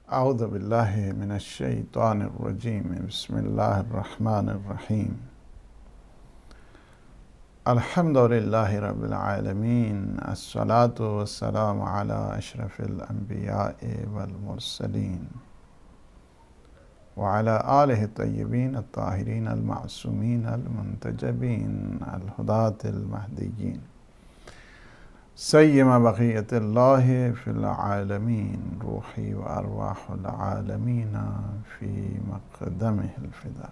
اعوذ باللہ من الشیطان الرجیم بسم اللہ الرحمن الرحیم الحمد للہ رب العالمین الصلاة والسلام علی اشرف الانبیاء والمرسلین وعلی آلہ الطیبین الطاہرین المعصومین المنتجبین الہداة المہدیین سیم بقیت اللہ فی العالمین روحی و ارواح العالمین فی مقدمہ الفدا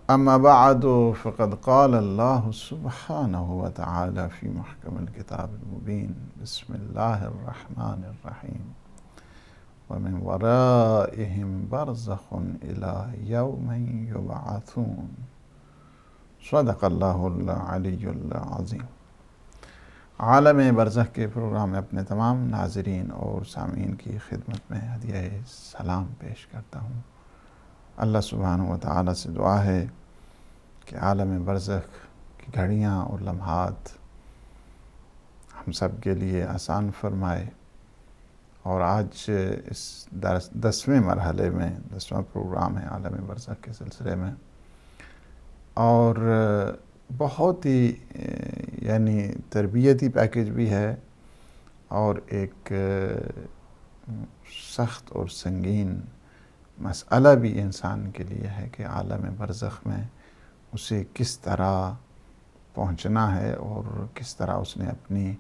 اما بعد فقد قال اللہ سبحانہ وتعالی فی محکم الکتاب المبین بسم اللہ الرحمن الرحیم ومن ورائہم برزخ الی یوم یبعثون صدق اللہ العلی العظیم۔ عالم برزخ کے پروگرام میں اپنے تمام ناظرین اور سامعین کی خدمت میں ہدیہ سلام پیش کرتا ہوں۔ اللہ سبحانہ و تعالی سے دعا ہے کہ عالم برزخ کی گھڑیاں اور لمحات ہم سب کے لیے آسان فرمائے، اور آج اس 10ویں مرحلے میں 10واں پروگرام ہے عالم برزخ کے سلسلے میں، اور بہت ہی یعنی تربیتی پیکیج بھی ہے اور ایک سخت اور سنگین مسئلہ بھی انسان کے لیے ہے کہ عالم برزخ میں اسے کس طرح پہنچنا ہے اور کس طرح اس نے اپنی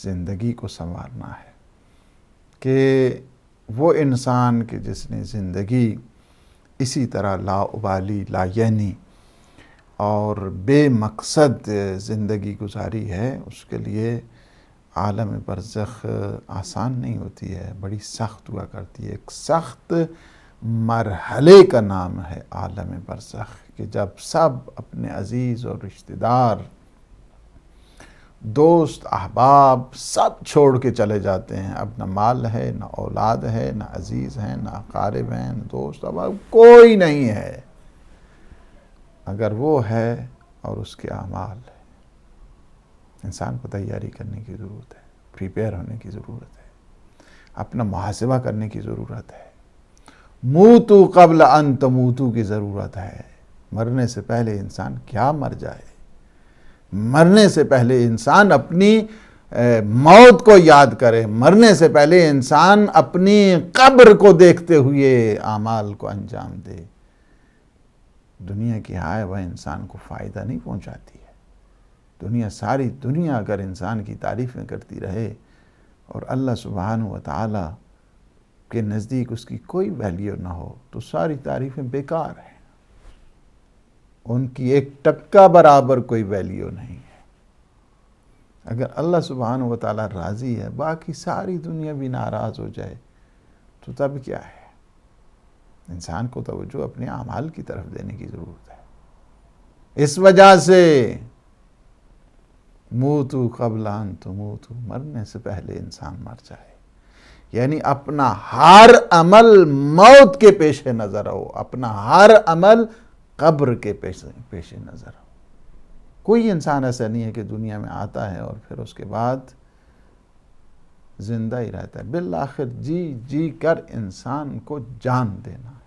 زندگی کو سنوارنا ہے، کہ وہ انسان کہ جس نے زندگی اسی طرح لاابالی لایعنی اور بے مقصد زندگی گزاری ہے، اس کے لیے عالم برزخ آسان نہیں ہوتی ہے، بڑی سخت ہوا کرتی ہے۔ ایک سخت مرحلے کا نام ہے عالم برزخ، کہ جب سب اپنے عزیز اور رشتہ دار، دوست احباب سب چھوڑ کے چلے جاتے ہیں، اب نہ مال ہے، نہ اولاد ہے، نہ عزیز ہیں، نہ اقارب ہیں، نہ دوست احباب، کوئی نہیں ہے۔ اگر وہ ہے اور اس کے اعمال ہے، انسان کو تیاری کرنے کی ضرورت ہے، پریپیئر ہونے کی ضرورت ہے، اپنا محاسبہ کرنے کی ضرورت ہے، موتو قبل ان تموتو کی ضرورت ہے۔ مرنے سے پہلے انسان کیا مر جائے، مرنے سے پہلے انسان اپنی موت کو یاد کرے، مرنے سے پہلے انسان اپنی قبر کو دیکھتے ہوئے اعمال کو انجام دے۔ دنیا کی ہائے وہ انسان کو فائدہ نہیں پہنچاتی ہے۔ دنیا، ساری دنیا اگر انسان کی تعریفیں کرتی رہے اور اللہ سبحانہ و تعالی کے نزدیک اس کی کوئی ویلیو نہ ہو تو ساری تعریفیں بیکار ہیں، ان کی ایک ٹکا برابر کوئی ویلیو نہیں ہے۔ اگر اللہ سبحانہ و تعالی راضی ہے، باقی ساری دنیا بھی ناراض ہو جائے تو تب کیا ہے؟ انسان کو توجہ اپنے اعمال کی طرف دینے کی ضرورت ہے۔ اس وجہ سے موتو قبل ان تموتو، مرنے سے پہلے انسان مر جائے، یعنی اپنا ہر عمل موت کے پیش نظر ہو، اپنا ہر عمل قبر کے پیش نظر ہو۔ کوئی انسان ایسا نہیں ہے کہ دنیا میں آتا ہے اور پھر اس کے بعد زندہ ہی رہتا ہے۔ بالآخر جی جی کر انسان کو جان دینا ہے۔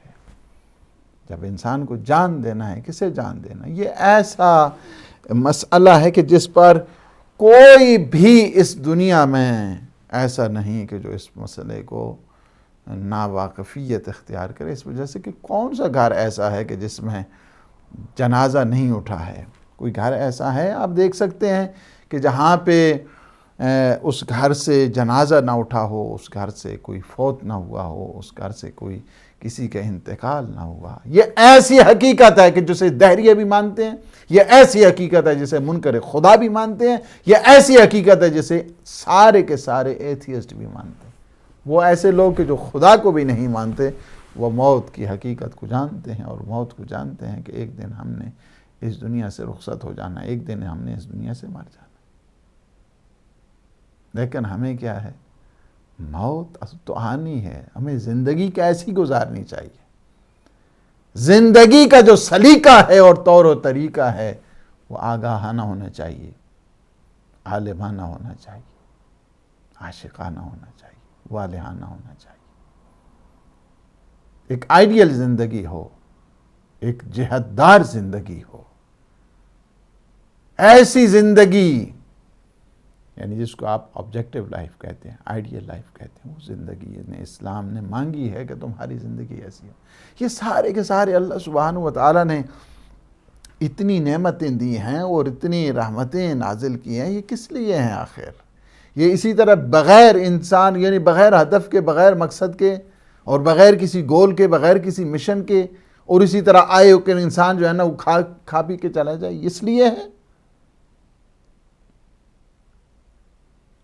جب انسان کو جان دینا ہے، کسے جان دینا؟ یہ ایسا مسئلہ ہے کہ جس پر کوئی بھی اس دنیا میں ایسا نہیں کہ جو اس مسئلے کو ناواقفیت اختیار کرے، اس وجہ سے کہ کون سا گھر ایسا ہے کہ جس میں جنازہ نہیں اٹھا ہے؟ کوئی گھر ایسا ہے آپ دیکھ سکتے ہیں کہ جہاں پہ اس گھر سے جنازہ نہ اٹھا ہو، اس گھر سے کوئی فوت نہ ہوا ہو، اس گھر سے کوئی کسی کا انتقال نہ ہوا؟ یہ ایسی حقیقت ہے کہ جسے دہریے بھی مانتے ہیں، یہ ایسی حقیقت ہے جسے منکر خدا بھی مانتے ہیں، یہ ایسی حقیقت ہے جسے سارے کے سارے ایتھیسٹ بھی مانتے ہیں۔ وہ ایسے لوگ کہ جو خدا کو بھی نہیں مانتے، وہ موت کی حقیقت کو جانتے ہیں، اور موت کو جانتے ہیں کہ ایک دن ہم نے اس دنیا سے رخصت ہو جانا، ایک دن ہم نے اس دنیا سے مر جانا۔ لیکن ہمیں کیا ہے؟ موت تو آنی ہے، ہمیں زندگی کیسی گزارنی چاہیے، زندگی کا جو سلیقہ ہے اور طور و طریقہ ہے وہ آگاہانہ ہونا چاہیے، عالمانہ ہونا چاہیے، عاشقانہ ہونا چاہیے، والہانہ ہونا چاہیے۔ ایک آئیڈیل زندگی ہو، ایک جہتدار زندگی ہو، ایسی زندگی یعنی جس کو آپ آبجیکٹو لائف کہتے ہیں، آئیڈیل لائف کہتے ہیں، وہ زندگی نے اسلام نے مانگی ہے کہ تمہاری زندگی ایسی ہو۔ یہ سارے کے سارے اللہ سبحانہ و تعالیٰ نے اتنی نعمتیں دی ہیں اور اتنی رحمتیں نازل کی ہیں، یہ کس لیے ہیں آخر؟ یہ اسی طرح بغیر انسان یعنی بغیر ہدف کے، بغیر مقصد کے اور بغیر کسی گول کے، بغیر کسی مشن کے، اور اسی طرح آئے ہو کہ انسان جو ہے نا وہ کھا پی کے چلا جائے، اس لیے ہے؟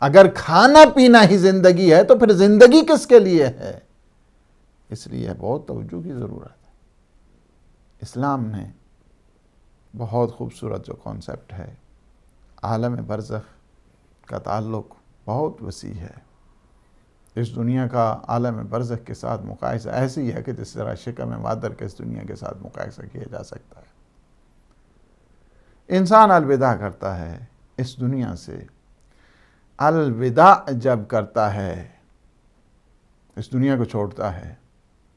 اگر کھانا پینا ہی زندگی ہے تو پھر زندگی کس کے لیے ہے؟ اس لیے بہت توجہ کی ضرورت ہے۔ اسلام نے بہت خوبصورت جو کانسیپٹ ہے، عالم برزخ کا تعلق بہت وسیع ہے۔ اس دنیا کا عالم برزخ کے ساتھ مقایسہ ایسی ہے کہ جس طرح شکم مادر کے اس دنیا کے ساتھ مقایسہ کیا جا سکتا ہے۔ انسان الوداع کرتا ہے اس دنیا سے، الوداع جب کرتا ہے، اس دنیا کو چھوڑتا ہے،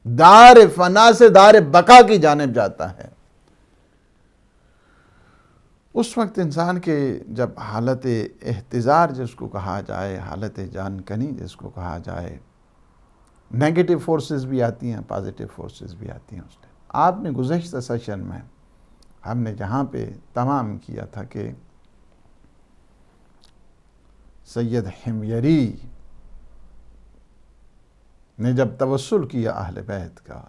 دار فنا سے دار بقا کی جانب جاتا ہے، اس وقت انسان کے جب حالت احتضار جس کو کہا جائے، حالت جان کنی جس کو کہا جائے، نیگیٹو فورسز بھی آتی ہیں، پازیٹیو فورسز بھی آتی ہیں اس میں۔ آپ نے گزشتہ سیشن میں ہم نے جہاں پہ تمام کیا تھا کہ سید حمیری نے جب توسل کیا اہل بیت کا،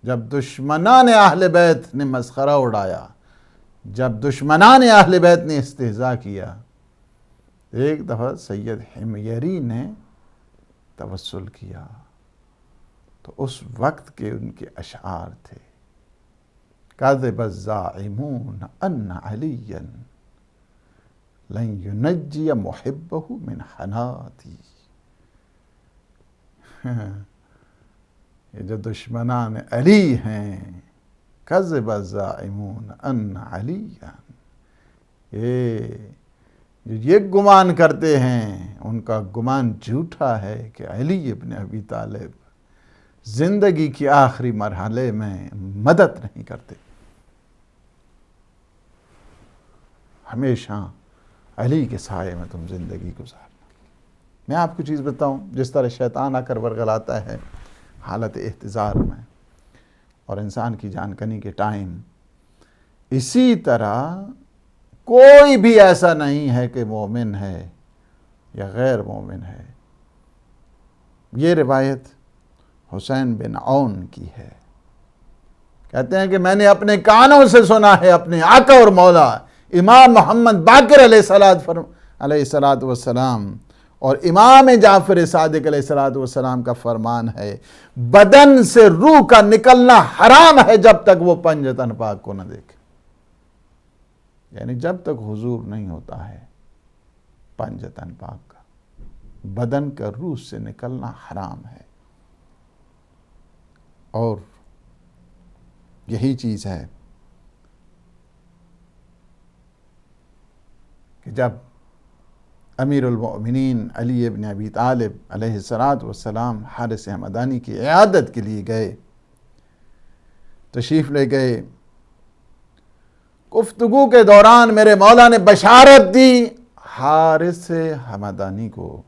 جب دشمنان اہل بیت نے مسخرہ اڑایا، جب دشمنان اہل بیت نے استہزاء کیا، ایک دفعہ سید حمیری نے توسل کیا تو اس وقت کے ان کے اشعار تھے، کذب الزاعمون ان علیا لن ینجی محبہ من حناتی۔ یہ جو دشمنان علی ہیں، کذب الزاعمون ان علیا، یہ گمان کرتے ہیں، ان کا گمان جھوٹا ہے کہ علی ابن ابی طالب زندگی کی آخری مرحلے میں مدد نہیں کرتے۔ ہمیشہ علی کے سائے میں تم زندگی گزارنا۔ میں آپ کو چیز بتاؤں، جس طرح شیطان آ کر ورغلاتا ہے حالت احتضار میں اور انسان کی جان کنی کے ٹائم، اسی طرح کوئی بھی ایسا نہیں ہے کہ مومن ہے یا غیر مومن ہے۔ یہ روایت حسین بن عون کی ہے، کہتے ہیں کہ میں نے اپنے کانوں سے سنا ہے اپنے آقا اور مولا امام محمد باقر علیہ السلام اور امام جعفر صادق علیہ السلام کا فرمان ہے، بدن سے روح کا نکلنا حرام ہے جب تک وہ پنجتن پاک کو نہ دیکھے۔ یعنی جب تک حضور نہیں ہوتا ہے پنجتن پاک کا، بدن کا روح سے نکلنا حرام ہے۔ اور یہی چیز ہے کہ جب امیر المؤمنین علی ابن ابی طالب علیہ السلام حارث ہمدانی کی عیادت کے لیے گئے، تشریف لے گئے، گفتگو کے دوران میرے مولا نے بشارت دی حارث ہمدانی کو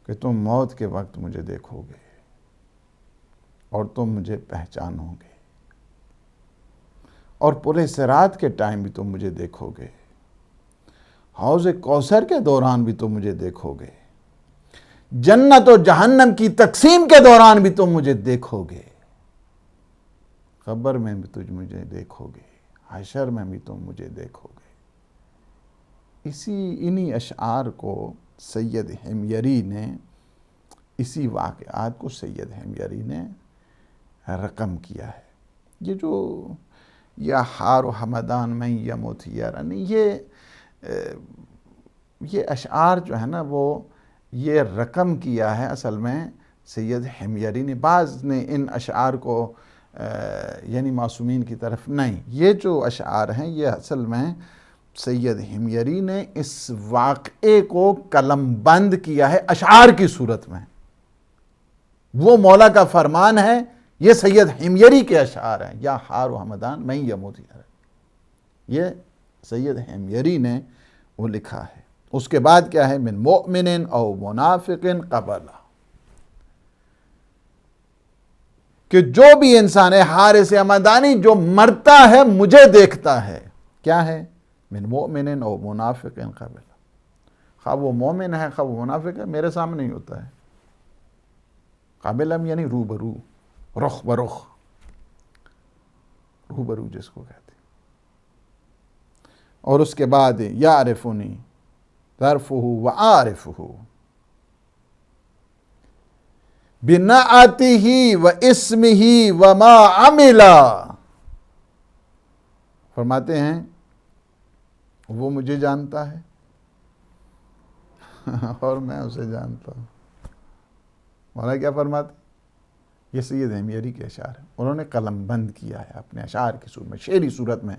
کہ تم موت کے وقت مجھے دیکھو گے اور تم مجھے پہچانو گے، اور پل صراط کے ٹائم بھی تم مجھے دیکھو گے، حوض کوثر کے دوران بھی تم مجھے دیکھو گے، جنت و جہنم کی تقسیم کے دوران بھی تم مجھے دیکھو گے، قبر میں بھی تجھ مجھے دیکھو گے، حشر میں بھی تم مجھے دیکھو گے۔ انہی اشعار کو سید حمیری نے، اسی واقعات کو سید حمیری نے رقم کیا ہے۔ یہ جو یا حار و حمدان میں یموت یرانی، یہ اشعار جو ہے نا وہ یہ رقم کیا ہے اصل میں سید حمیری نے۔ بعض نے ان اشعار کو یعنی معصومین کی طرف نہیں، یہ جو اشعار ہیں یہ اصل میں سید حمیری نے اس واقعے کو قلم بند کیا ہے اشعار کی صورت میں، وہ مولا کا فرمان ہے. یہ سید حمیری کے اشعار ہیں. یا حار و حمدان میں یموت یا رب، یہ سید حمیری نے وہ لکھا ہے. اس کے بعد کیا ہے؟ من مؤمن او منافق قبل، کہ جو بھی انسان ہے حارث حمدانی جو مرتا ہے مجھے دیکھتا ہے. کیا ہے؟ من مؤمن او منافق قبل، خواہ وہ مومن ہے خواہ وہ منافق ہے، میرے سامنے ہی ہوتا ہے. قابلم یعنی روبرو، رخ برخ، روبرو جس کو کہتے ہیں. اور اس کے بعد یعرفنی ظرفہ وعارفہ بنعتہ واسمہ وما عملا. فرماتے ہیں وہ مجھے جانتا ہے اور میں اسے جانتا ہوں. مولا کیا فرماتے؟ یہ سید حمیری کے اشعار ہیں. انہوں نے قلم بند کیا ہے اپنے اشعار کی صورت میں، شعری صورت میں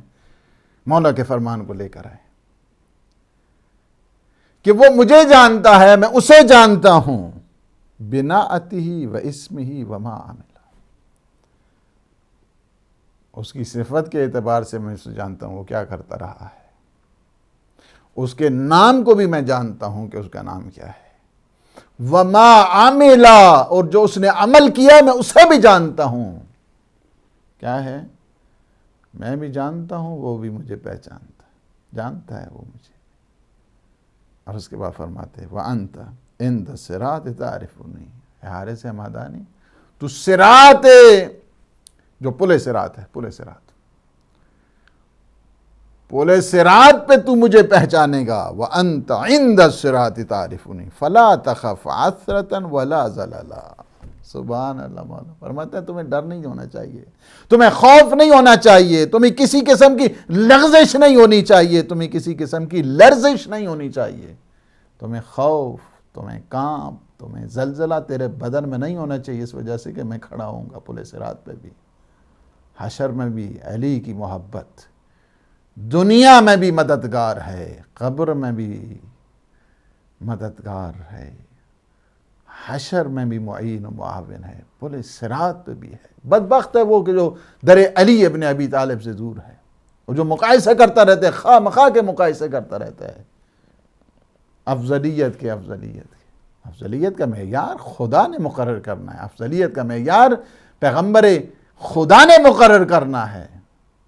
مولا کے فرمان کو لے کر آئے کہ وہ مجھے جانتا ہے، میں اسے جانتا ہوں. بنعتہ واسمہ وما عملا، اس کی صفت کے اعتبار سے میں اسے جانتا ہوں وہ کیا کرتا رہا ہے. اس کے نام کو بھی میں جانتا ہوں کہ اس کا نام کیا ہے. وما عملا، اور جو اس نے عمل کیا میں اسے بھی جانتا ہوں. کیا ہے؟ میں بھی جانتا ہوں، وہ بھی مجھے پہچانتا ہے، جانتا ہے وہ مجھے. اور اس کے بعد فرماتے ہیں وَأَنْتَ عِنْدَ الصِّرَاطِ تَعْرِفُنِي. حارث حمدانی تو صراط، جو پل صراط ہے، پل صراط، پل صراط پہ تو مجھے پہچانے گا. وَأَنْتَ عِنْدَ الصِّرَاطِ تَعْرِفُنِي فَلَا تَخَفْ عَثْرَةً وَلَا زَلَلًا. سبحان اللہ. مولا فرماتے ہیں تمہیں ڈر نہیں ہونا چاہیے، تمہیں خوف نہیں ہونا چاہیے، تمہیں کسی قسم کی لغزش نہیں ہونی چاہیے، تمہیں کسی قسم کی لرزش نہیں ہونی چاہیے. تمہیں خوف، تمہیں کانپ، تمہیں زلزلہ تیرے بدن میں نہیں ہونا چاہیے، اس وجہ سے کہ میں کھڑا ہوں گا پل صراط پہ بھی، حشر میں بھی. علی کی محبت دنیا میں بھی مددگار ہے، قبر میں بھی مددگار ہے، حشر میں بھی معین و معاون ہے، پل صراط پہ بھی ہے. بدبخت ہے وہ کہ جو در علی ابن ابی طالب سے دور ہے، وہ جو مقایسہ کرتا رہتا ہے، خواہ مخواہ کے مقایسے کرتا رہتا ہے. افضلیت کا معیار خدا نے مقرر کرنا ہے. افضلیت کا معیار پیغمبر خدا نے مقرر کرنا ہے.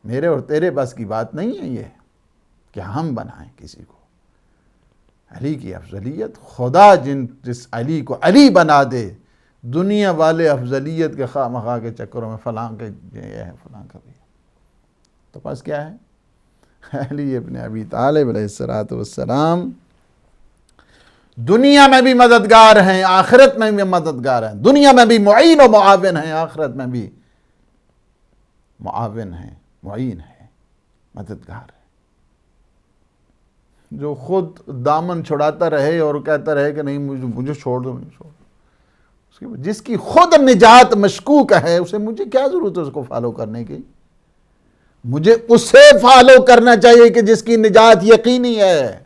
میرے اور تیرے بس کی بات نہیں ہے یہ کہ ہم بنائیں کسی کو. علی کی افضلیت خدا جس علی کو علی بنا دے، دنیا والے افضلیت کے خواہ مخواہ کے چکروں میں فلاں کے یہ ہے فلاں کا بھی. تو پس کیا ہے؟ علی ابن ابی طالب علیہ السلام دنیا میں بھی مددگار ہیں، آخرت میں بھی مددگار ہیں. دنیا میں بھی معین و معاون ہیں، آخرت میں بھی معاون ہیں، معین ہیں، مددگار ہیں. جو خود دامن چھڑاتا رہے اور کہتا رہے کہ نہیں مجھے چھوڑ دو، مجھے چھوڑ دو، جس کی خود نجات مشکوک ہے، اسے مجھے کیا ضرورت ہے اس کو فالو کرنے کی؟ مجھے اسے فالو کرنا چاہیے کہ جس کی نجات یقینی ہے،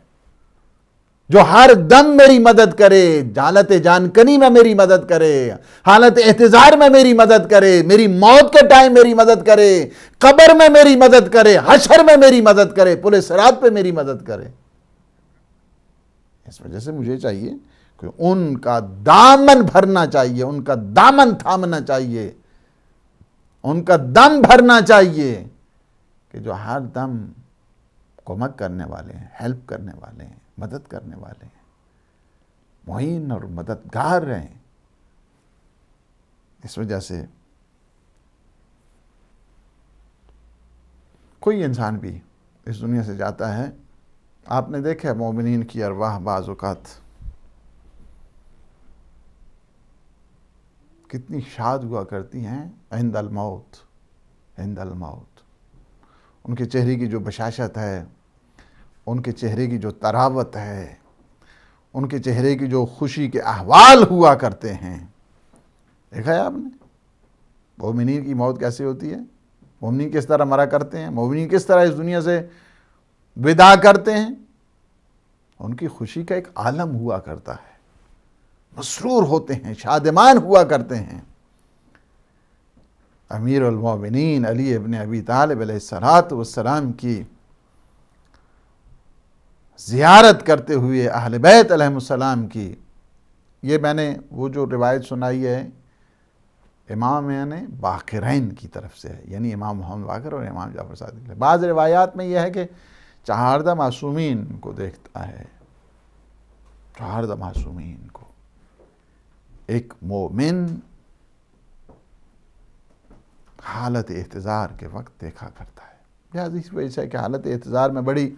جو ہر دم میری مدد کرے، حالت جان کنی میں میری مدد کرے، حالت احتضار میں میری مدد کرے، میری موت کے ٹائم میری مدد کرے، قبر میں میری مدد کرے، حشر میں میری مدد کرے، پل صراط پہ میری مدد کرے. اس وجہ سے مجھے چاہیے کہ ان کا دامن بھرنا چاہیے، ان کا دامن تھامنا چاہیے، ان کا دم بھرنا چاہیے کہ جو ہر دم کمک کرنے والے ہیں، ہیلپ کرنے والے ہیں، مدد کرنے والے ہیں، معین اور مددگار ہیں. اس وجہ سے کوئی انسان بھی اس دنیا سے جاتا ہے، آپ نے دیکھا ہے مومنین کی ارواح بعض اوقات کتنی شاد ہوا کرتی ہیں عند الموت. عند الموت ان کے چہرے کی جو بشاشت ہے، ان کے چہرے کی جو طراوت ہے، ان کے چہرے کی جو خوشی کے احوال ہوا کرتے ہیں، دیکھا ہے آپ نے مومنین کی موت کیسے ہوتی ہے، مومنین کس طرح مرا کرتے ہیں، مومنین کس طرح اس دنیا سے وداع کرتے ہیں. ان کی خوشی کا ایک عالم ہوا کرتا ہے، مسرور ہوتے ہیں، شادمان ہوا کرتے ہیں۔ امیر المومنین علی ابن ابی طالب علیہ السلام کی زیارت کرتے ہوئے اہل بیت علیہ السلام کی، یہ میں نے وہ جو روایت سنائی ہے امام باقرین کی طرف سے ہے، یعنی امام محمد باقر اور امام جعفر صادق۔ بعض روایات میں یہ ہے کہ 14 معصومین کو دیکھتا ہے، 14 معصومین کو ایک مومن حالت احتضار کے وقت دیکھا کرتا ہے۔ لہٰذا اس وجہ سے کہ حالت احتضار میں بڑی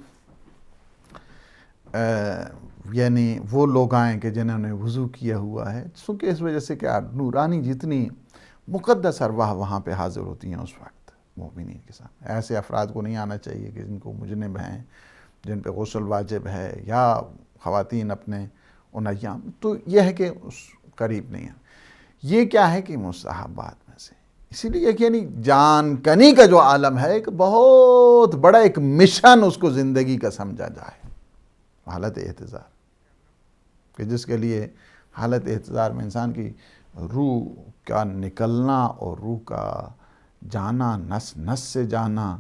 یعنی وہ لوگ آئیں کہ جنہوں نے وضو کیا ہوا ہے، چونکہ اس وجہ سے کہ نورانی جتنی مقدس ارواح وہاں پہ حاضر ہوتی ہیں اس وقت مومنین کے ساتھ، ایسے افراد کو نہیں آنا چاہیے کہ جن کو مجنب ہیں، جن پہ غسل واجب ہے، یا خواتین اپنے ان ایام، تو یہ ہے کہ اس قریب نہیں ہے۔ یہ کیا ہے کہ مستحبات میں سے، اسی لیے کہ یعنی جان کنی کا جو عالم ہے ایک بہت بڑا ایک مشن اس کو زندگی کا سمجھا جائے، حالت احتضار، کہ جس کے لیے حالت احتضار میں انسان کی روح کا نکلنا اور روح کا جانا، نس نس سے جانا،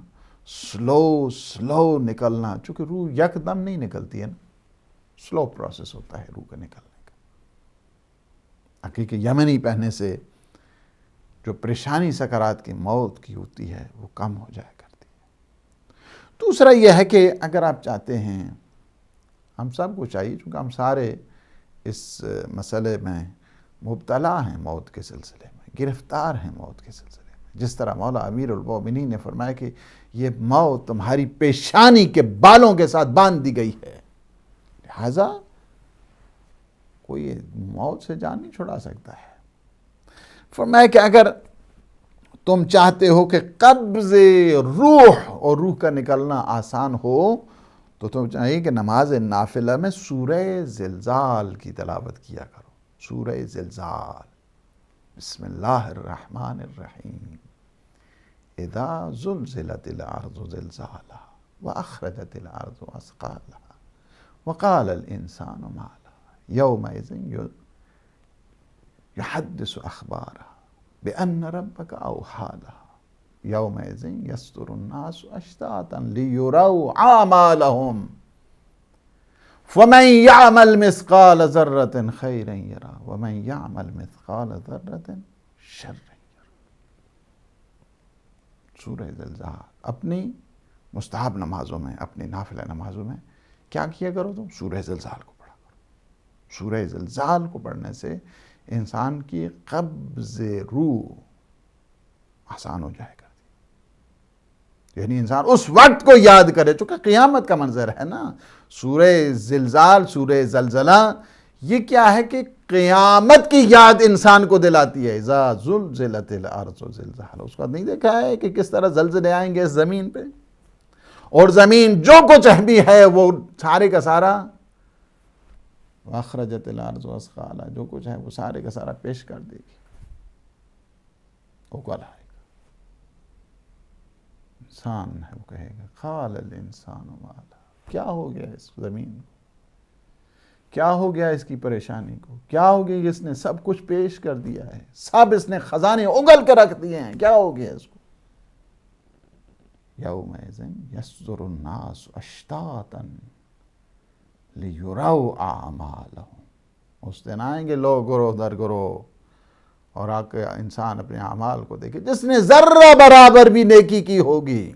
سلو نکلنا، چونکہ روح یک دم نہیں نکلتی ہے نا، سلو پروسیس ہوتا ہے روح کا نکلنے کا۔ عقیق یمنی پہننے سے جو پریشانی سکرات کی موت کی ہوتی ہے وہ کم ہو جایا کرتی ہے۔ دوسرا یہ ہے کہ اگر آپ چاہتے ہیں، ہم سب کو چاہیے، چونکہ ہم سارے اس مسئلے میں مبتلا ہیں، موت کے سلسلے میں گرفتار ہیں، موت کے سلسلے میں، جس طرح مولا امیر المومنین نے فرمایا کہ یہ موت تمہاری پیشانی کے بالوں کے ساتھ باندھ دی گئی ہے، لہذا کوئی موت سے جان نہیں چھڑا سکتا ہے۔ فرمایا کہ اگر تم چاہتے ہو کہ قبض روح اور روح کا نکلنا آسان ہو تو تم چاہیے کہ نماز نافلہ میں سورہ زلزال کی تلاوت کیا کرو۔ سورہ زلزال، بسم اللہ الرحمن الرحیم، اذا زلزلت الارض زلزالها واخرجت الارض اثقالها وقال الانسان ما لها يومئذ يحدث اخبارها بان ربك اوحى لها يومئذ يصدر الناس اشتاتا ليروا اعمالهم فمن يعمل مثقال ذرة خيرا يرى ومن يعمل مثقال ذرة شرا يرى۔ سورہ زلزال اپنی مستحب نمازوں میں، اپنی نافلہ نمازوں میں کیا کیا کرو؟ تم سورہ زلزال کو پڑھا کرو۔ سورہ زلزال کو پڑھنے سے انسان کی قبض روح آسان ہو جائے گا، یعنی انسان اس وقت کو یاد کرے، چونکہ قیامت کا منظر ہے نا۔ سورہ زلزال، سورہ زلزلہ، یہ کیا ہے کہ قیامت کی یاد انسان کو دلاتی ہے۔ اذا زلزلت الارض زلزالها، اس کا نہیں دیکھا ہے کہ کس طرح زلزلے آئیں گے اس زمین پہ، اور زمین جو کچھ بھی ہے وہ سارے کا سارا واخرجت الارض اثقالها، جو کچھ ہے وہ سارے کا سارا پیش کر دے گی، وہ کل آئے گا۔ انسان ہے وہ کہے گا قال الانسان ما لها، کیا ہو گیا اس زمین کو، کیا ہو گیا اس کی پریشانی کو، کیا ہو گیا، اس نے سب کچھ پیش کر دیا ہے، سب اس نے خزانے اگل کے رکھ دیے ہیں، کیا ہو گیا اس کو۔ یومئذ یصدر الناس اشتاتا لیروا اعمالهم، اس دن آئیں گے لوگ گروہ در گروہ اور آ کے انسان اپنے اعمال کو دیکھے، جس نے ذرہ برابر بھی نیکی کی ہوگی،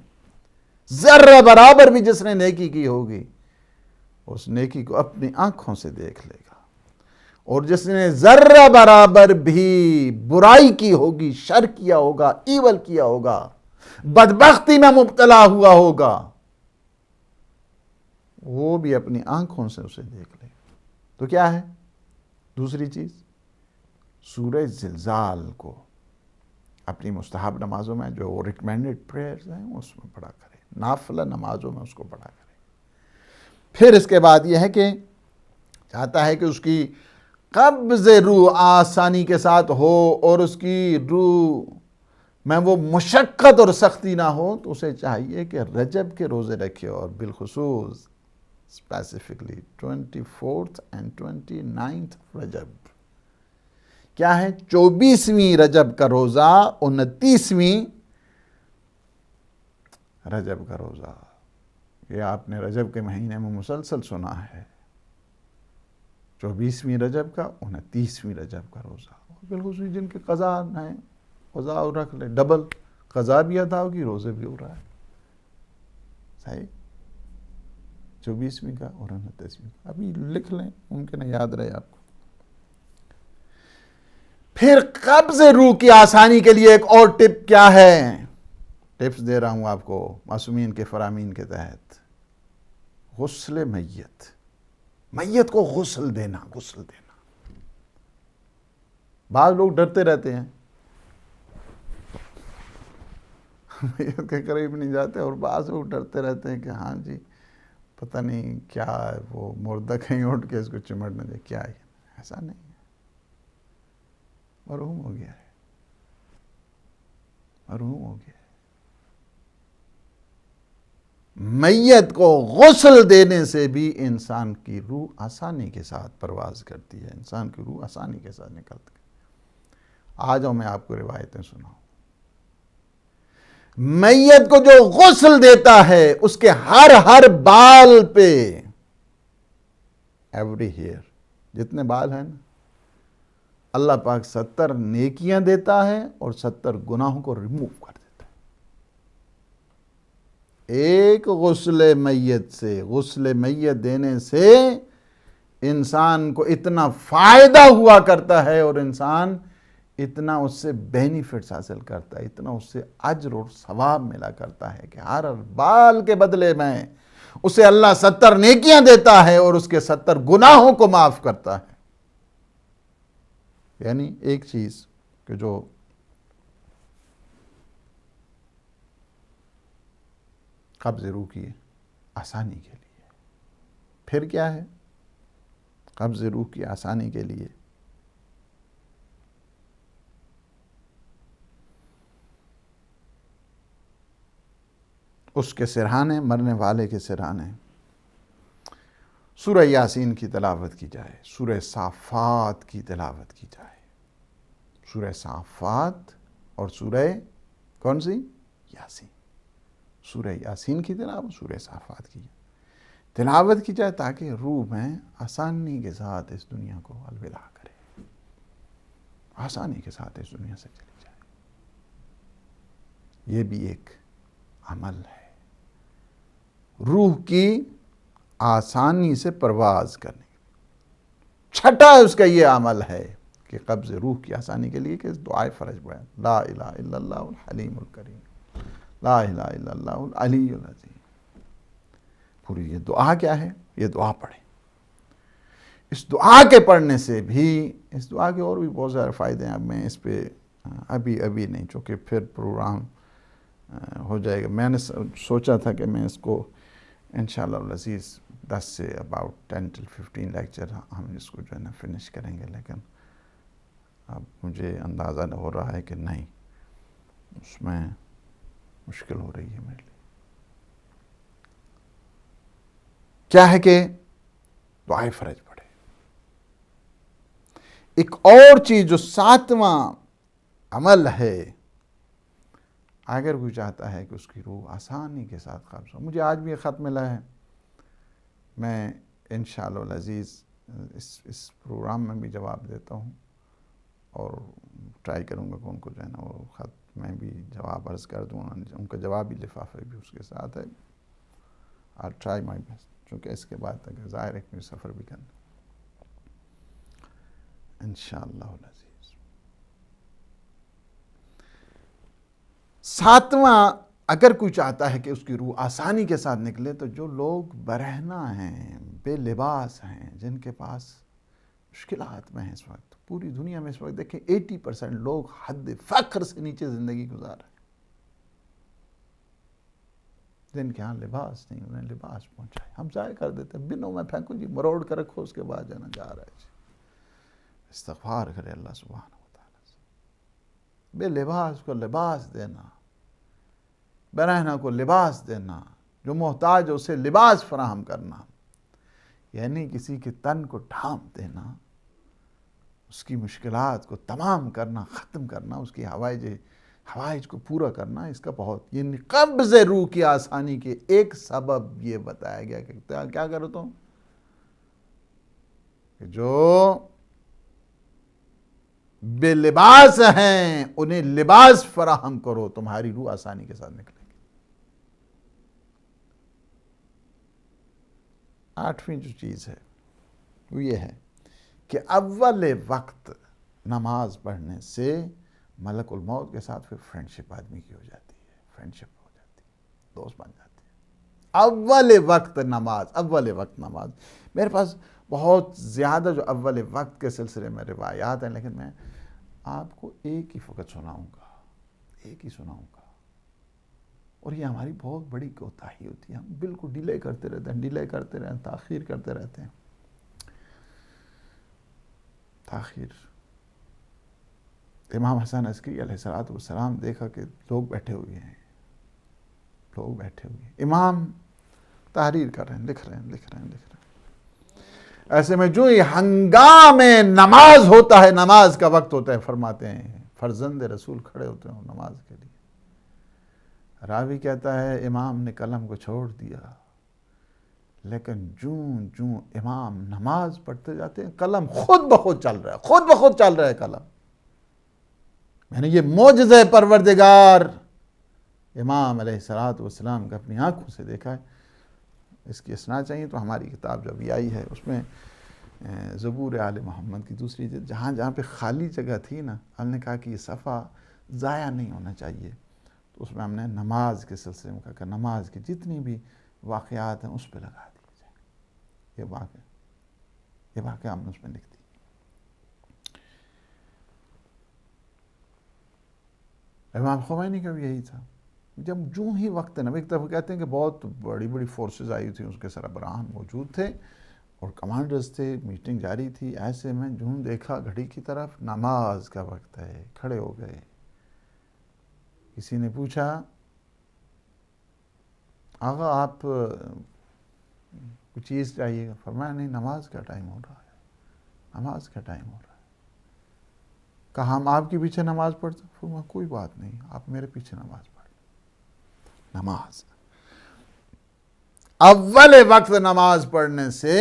ذرہ برابر بھی جس نے نیکی کی ہوگی، اس نیکی کو اپنی آنکھوں سے دیکھ لے گا، اور جس نے ذرہ برابر بھی برائی کی ہوگی، شر کیا ہوگا، ایول کیا ہوگا، بدبختی میں مبتلا ہوا ہوگا، وہ بھی اپنی آنکھوں سے اسے دیکھ لے گا۔ تو کیا ہے دوسری چیز؟ سورہ زلزال کو اپنی مستحب نمازوں میں جو ریکمینڈڈ پریئرز ہیں اس میں پڑھا کرے، نافلہ نمازوں میں اس کو پڑھا کرے۔ پھر اس کے بعد یہ ہے کہ چاہتا ہے کہ اس کی قبض روح آسانی کے ساتھ ہو اور اس کی روح میں وہ مشقت اور سختی نہ ہو، تو اسے چاہیے کہ رجب کے روزے رکھے، اور بالخصوص اسپیسیفکلی 24 and 29 رجب، کیا ہے؟ 24ویں رجب کا روزہ، 29ویں رجب کا روزہ. یہ آپ نے رجب کے مہینے میں مسلسل سنا ہے. 24ویں رجب کا، 29ویں رجب کا روزہ. بالخصوص جن کے قضا ہیں، قضا رکھ لے، ڈبل قضا بھی ادا ہوگی، روزے بھی ہو رہا ہے. صحیح، 24ویں کا اور 29ویں کا. ابھی لکھ لیں، ممکن ہے یاد رہے آپ کو. پھر قبض روح کی آسانی کے لیے ایک اور ٹپ کیا ہے؟ ٹپس دے رہا ہوں آپ کو معصومین کے فرامین کے تحت. غسل میت، میت کو غسل دینا. غسل دینا. بعض لوگ ڈرتے رہتے ہیں، میت کے قریب نہیں جاتے، اور بعض لوگ ڈرتے رہتے ہیں کہ ہاں جی پتہ نہیں کیا ہے، وہ مردہ کہیں اٹھ کے اس کو چمٹ نہ دے. کیا ہے؟ ایسا نہیں ہے، مرحوم ہو گیا ہے، مرحوم ہو گیا ہے. میت کو غسل دینے سے بھی انسان کی روح آسانی کے ساتھ پرواز کرتی ہے، انسان کی روح آسانی کے ساتھ نکلتی ہے. آ جاؤ میں آپ کو روایتیں سناؤں. میت کو جو غسل دیتا ہے اس کے ہر بال پہ، ایوری ہیئر، جتنے بال ہیں نا، اللہ پاک 70 نیکیاں دیتا ہے اور 70 گناہوں کو ریموو کر دیتا ہے. ایک غسل میت سے، غسل میت دینے سے انسان کو اتنا فائدہ ہوا کرتا ہے، اور انسان اتنا اس سے بینیفٹس حاصل کرتا ہے، اتنا اس سے اجر اور ثواب ملا کرتا ہے کہ ہر بال کے بدلے میں اسے اللہ 70 نیکیاں دیتا ہے اور اس کے 70 گناہوں کو معاف کرتا ہے. یعنی ایک چیز کہ جو قبض روح کی آسانی کے لیے. پھر کیا ہے؟ قبض روح کی آسانی کے لیے اس کے سرہانے، مرنے والے کے سرہانے. سورہ یاسین کی تلاوت کی جائے، سورہ صافات کی تلاوت کی جائے. سورہ صافات اور سورہ کون سی؟ یاسین. سورہ یاسین کی تلاوت، سورہ صافات کی تلاوت کی جائے تاکہ روح میں آسانی کے ساتھ اس دنیا کو الوداع کرے، آسانی کے ساتھ اس دنیا سے چلی جائے. یہ بھی ایک عمل ہے، روح کی آسانی سے پرواز کرنے. چھٹا اس کا یہ عمل ہے کہ قبض روح کی آسانی کے لیے کہ دعائے فرج پڑھیں. لا الہ الا اللہ الحلیم الکریم، لا الہ الا اللہ العلی العظیم. پوری یہ دعا کیا ہے؟ یہ دعا پڑھیں. اس دعا کے پڑھنے سے بھی، اس دعا کے اور بھی بہت سارے فائدے ہیں. اب میں اس پہ ابھی نہیں، چونکہ پھر پروگرام ہو جائے گا. میں نے سوچا تھا کہ میں اس کو انشاءاللہ العزیز 10 سے about 10 till 15 لیکچر ہم اس کو جو ہے نا فنش کریں گے، لیکن اب مجھے اندازہ ہو رہا ہے کہ نہیں، اس میں مشکل ہو رہی ہے میرے لیے. کیا ہے کہ دعائے فرج پڑھے. ایک اور چیز جو 7واں عمل ہے، اگر کوئی چاہتا ہے کہ اس کی روح آسانی کے ساتھ قبض ہو. مجھے آج بھی ایک خط ملا ہے، میں انشاءاللہ العزیز اس پروگرام میں بھی جواب دیتا ہوں، اور ٹرائی کروں گا کہ ان کو جو ہے نا وہ خط میں بھی جواب عرض کر دوں. ان کا جوابی لفافہ بھی اس کے ساتھ ہے. I'll try my best، چونکہ اس کے بعد تک ظاہر ہے کہ سفر بھی کرنا انشاءاللہ العزیز. 7واں، اگر کوئی چاہتا ہے کہ اس کی روح آسانی کے ساتھ نکلے، تو جو لوگ برہنہ ہیں، بے لباس ہیں، جن کے پاس مشکلات میں ہیں اس وقت، پوری دنیا میں اس وقت دیکھیں 80% لوگ حد فقر سے نیچے زندگی گزار رہے ہیں. جن کے ہاں لباس نہیں، انہیں لباس پہنچائے. ہم ضائع کر دیتے ہیں، بنوں میں پھینکو جی، مروڑ کر رکھو، اس کے بعد جانا جا رہا ہے جی. استغفار کرے اللہ سبحانہ وتعالی سے. بے لباس کو لباس دینا، برہنہ کو لباس دینا، جو محتاج ہے اسے لباس فراہم کرنا، یعنی کسی کے تن کو ڈھانپ دینا، اس کی مشکلات کو تمام کرنا، ختم کرنا، اس کی حوائج کو پورا کرنا، اس کا بہت، یعنی قبض روح کی آسانی کے ایک سبب یہ بتایا گیا کہ کیا کرو تم، کہ جو بے لباس ہیں انہیں لباس فراہم کرو، تمہاری روح آسانی کے ساتھ نکلے گی۔ 8ویں جو چیز ہے وہ یہ ہے کہ اول وقت نماز پڑھنے سے ملک الموت کے ساتھ پھر فرینڈشپ آدمی کی ہو جاتی ہے، فرینڈشپ ہو جاتی ہے، دوست بن جاتی ہے۔ اول وقت نماز، میرے پاس بہت زیادہ جو اول وقت کے سلسلے میں روایات ہیں، لیکن میں آپ کو ایک ہی فقط سناؤں گا، اور یہ ہماری بہت بڑی کوتاہی ہوتی ہے، ہم بالکل ڈیلے کرتے رہتے ہیں، تاخیر کرتے رہتے ہیں، تاخیر۔ امام حسن عسکری علیہ السلام دیکھا کہ لوگ بیٹھے ہوئے ہیں، امام تحریر کر رہے ہیں، لکھ رہے ہیں، ایسے میں جو ہی ہنگام نماز ہوتا ہے، نماز کا وقت ہوتا ہے، فرماتے ہیں فرزند رسول کھڑے ہوتے ہیں نماز کے لیے۔ راوی کہتا ہے امام نے قلم کو چھوڑ دیا، لیکن جوں امام نماز پڑھتے جاتے ہیں قلم خود بخود چل رہا ہے قلم۔ میں نے یہ معجزہ پروردگار امام علیہ السلام کا اپنی آنکھوں سے دیکھا ہے۔ اس کی اسنا چاہیے تو ہماری کتاب جو ابھی آئی ہے اس میں زبور آل محمد کی دوسری جلد جہاں پہ خالی جگہ تھی نا، ہم نے کہا کہ یہ صفحہ ضائع نہیں ہونا چاہیے، تو اس میں ہم نے نماز کے سلسلے میں کہا کہ نماز کی جتنی بھی واقعات ہیں اس پہ لگا دی جائے، یہ واقعہ ہم نے اس میں لکھ دی۔ امام خمینی کا بھی یہی تھا، جب جو ہی وقت ہے نا، ایک طرف کہتے ہیں کہ بہت بڑی فورسز آئی تھی، اس کے سربراہان موجود تھے اور کمانڈرز تھے، میٹنگ جاری تھی، ایسے میں جوں دیکھا گھڑی کی طرف، نماز کا وقت ہے، کھڑے ہو گئے۔ کسی نے پوچھا آقا آپ کچھ چیز چاہیے گا؟ فرمایا نہیں، نماز کا ٹائم ہو رہا ہے۔ کہا ہم آپ کے پیچھے نماز پڑھتے؟ فرمایا کوئی بات نہیں، آپ میرے پیچھے نماز پڑھ۔ نماز اول وقت نماز پڑھنے سے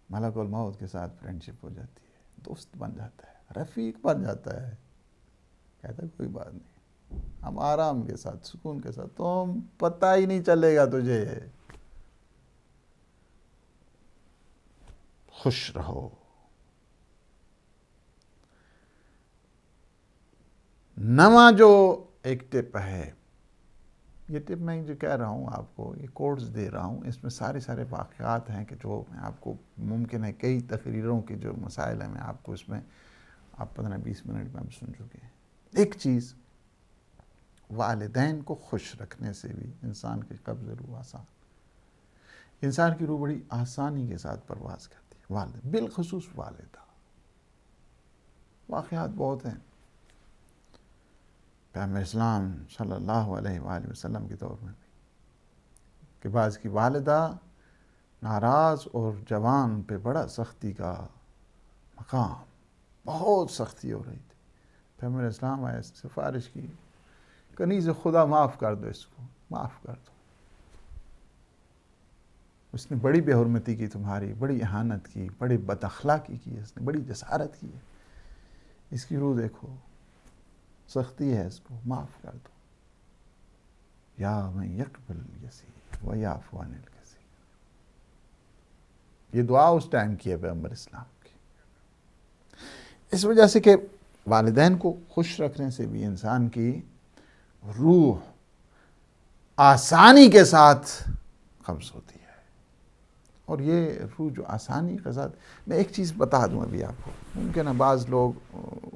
ملک الموت کے ساتھ فرینڈشپ ہو جاتی ہے، دوست بن جاتا ہے، رفیق بن جاتا ہے، کہتا ہے کوئی بات نہیں، ہم آرام کے ساتھ، سکون کے ساتھ، تم پتہ ہی نہیں چلے گا تجھے، خوش رہو۔ نواں جو ایک ٹپ ہے، یہ ٹپ میں جو کہہ رہا ہوں آپ کو، یہ کوڈز دے رہا ہوں، اس میں سارے واقعات ہیں کہ جو میں آپ کو ممکن ہے کئی تقریروں کے جو مسائل ہیں میں آپ کو اس میں آپ 15-20 منٹ میں ہم سن چکے ہیں۔ ایک چیز، والدین کو خوش رکھنے سے بھی انسان کی قبض روح آسان، انسان کی روح بڑی آسانی کے ساتھ پرواز کرتی ہے۔ والد، بالخصوص والدہ، واقعات بہت ہیں۔ پیغمبر اسلام صلی اللہ علیہ وآلہ وسلم کے دور میں بھی کہ بعض کی والدہ ناراض اور جوان پہ بڑا سختی کا مقام، بہت سختی ہو رہی تھی، پیغمبر اسلام آئے، سفارش کی، کنیز خدا معاف کر دو، اس کو معاف کر دو، اس نے بڑی بے حرمتی کی تمہاری، بڑی اہانت کی، بڑی بد اخلاقی کی، اس نے بڑی جسارت کی ہے، اس کی روح دیکھو، سختی ہے، اس کو معاف کر دو۔ یا من یقبل الیسیر و یعفو عن الکثیر، یہ دعا اس ٹائم کی ہے پیغمبر اسلام کی۔ اس وجہ سے کہ والدین کو خوش رکھنے سے بھی انسان کی روح آسانی کے ساتھ قبض ہوتی ہے، اور یہ روح جو آسانی کے ساتھ، میں ایک چیز بتا دوں ابھی آپ کو، ممکن ہے بعض لوگ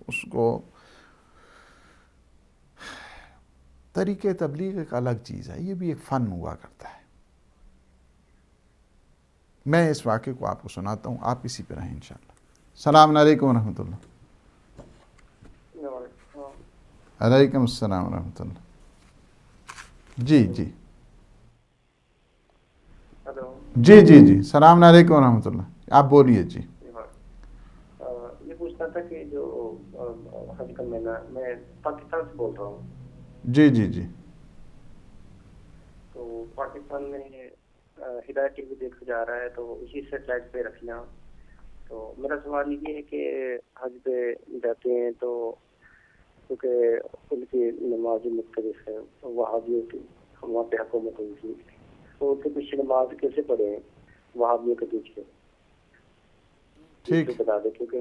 اس کو، طریقے تبلیغ ایک الگ چیز ہے، یہ بھی ایک فن ہوا کرتا ہے۔ میں اس واقعے کو آپ کو سناتا ہوں، آپ اسی پہ رہیں انشاءاللہ۔ السلام علیکم ورحمۃ اللہ۔ علیکم السلام ورحمۃ اللہ۔ جی جی، السلام علیکم ورحمۃ اللہ، آپ بولیے جی۔ یہ پوچھنا تھا کہ جو حج کا مہینہ، میں پاکستان سے بول رہا ہوں، جی جی جی تو پاکستان میں ہدایت ٹی وی دیکھا جا رہا ہے، تو اسی سیٹلائٹ پہ رکھنا. تو میرا سوال یہ ہے کہ حج پہ جاتے ہیں تو کیونکہ ان کی نماز مختلف ہے، وہابیوں کی وہاں پہ حکومت ہوئی تھی، تو ان کے پیچھے نماز کیسے پڑھے ہیں وہابیوں کے پیچھے؟ ٹھیک. اسے بتا دیں، کیونکہ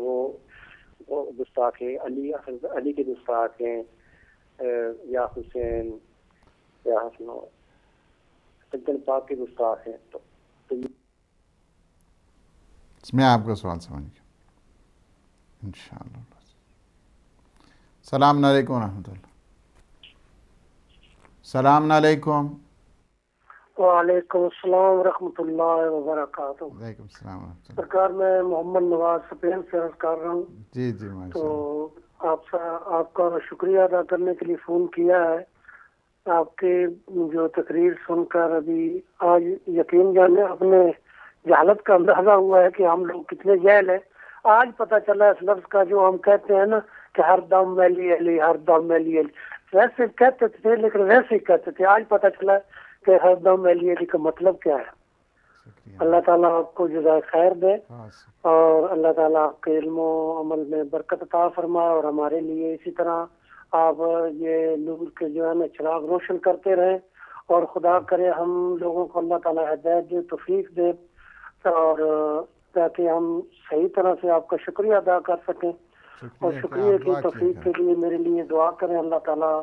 وہ گستاخ ہیں، علی کے گستاخ ہیں، یا حسین یا حسن سجن پاک کے گستاخ ہیں. تو میں آپ کا سوال سمجھ گیا انشاءاللہ. السلام علیکم ورحمۃ اللہ. السلام علیکم. وعلیکم السلام ورحمۃ اللہ وبرکاتہ. وعلیکم السلام ورحمۃ اللہ. سرکار میں محمد نواز اسپین سے عرض کر رہا ہوں. جی جی تو ماشاء اللہ. آپ کا شکریہ ادا کرنے کے لیے فون کیا ہے. آپ کی جو تقریر سن کر ابھی آج یقین جانے اپنے جہالت کا اندازہ ہوا ہے کہ ہم لوگ کتنے جہل ہیں. آج پتہ چلا اس لفظ کا جو ہم کہتے ہیں نا کہ ہر دم میلی علی، ہر دم میلی علی، ویسے کہتے تھے لیکن ویسے ہی کہتے تھے. آج پتہ چلا کہ ہر دم میلی علی کا مطلب کیا ہے. شکریہ. اللہ تعالیٰ آپ کو جزائے خیر دے، ہاں، اور اللہ تعالیٰ آپ کے علم و عمل میں برکت عطا فرمائے، اور ہمارے لیے اسی طرح آپ یہ نور کے جو ہے نا چراغ روشن کرتے رہیں، اور خدا کرے ہم لوگوں کو اللہ تعالیٰ ہدایت دے، توفیق دے، اور تاکہ ہم صحیح طرح سے آپ کا شکریہ ادا کر سکیں. اور شکریہ کی توفیق کے لیے میرے لیے دعا کریں، اللہ تعالیٰ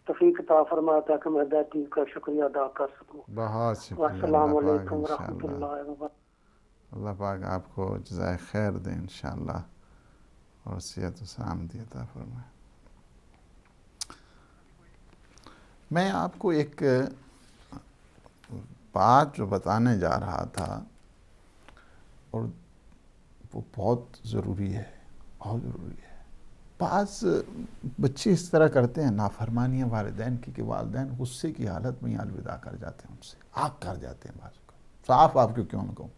توفیق عطا فرمائے تاکہ میں ہدایت کا شکریہ ادا کر سکوں. بہت شکریہ. السلام اللہ پاک علیکم ورحمۃ انشاءاللہ، اللہ وبرکاتہ. اللہ پاک آپ کو جزائے خیر دے انشاءاللہ، اور صحت و سلامتی عطا فرمائے. میں آپ کو ایک بات جو بتانے جا رہا تھا، اور وہ بہت ضروری ہے، بہت ضروری ہے. بعض بچے اس طرح کرتے ہیں نافرمانیاں والدین کی کہ والدین غصے کی حالت میں ہی الوداع کر جاتے ہیں، ان سے آگ کر جاتے ہیں. بعض کا صاف آپ کو کیوں نہ کہوں،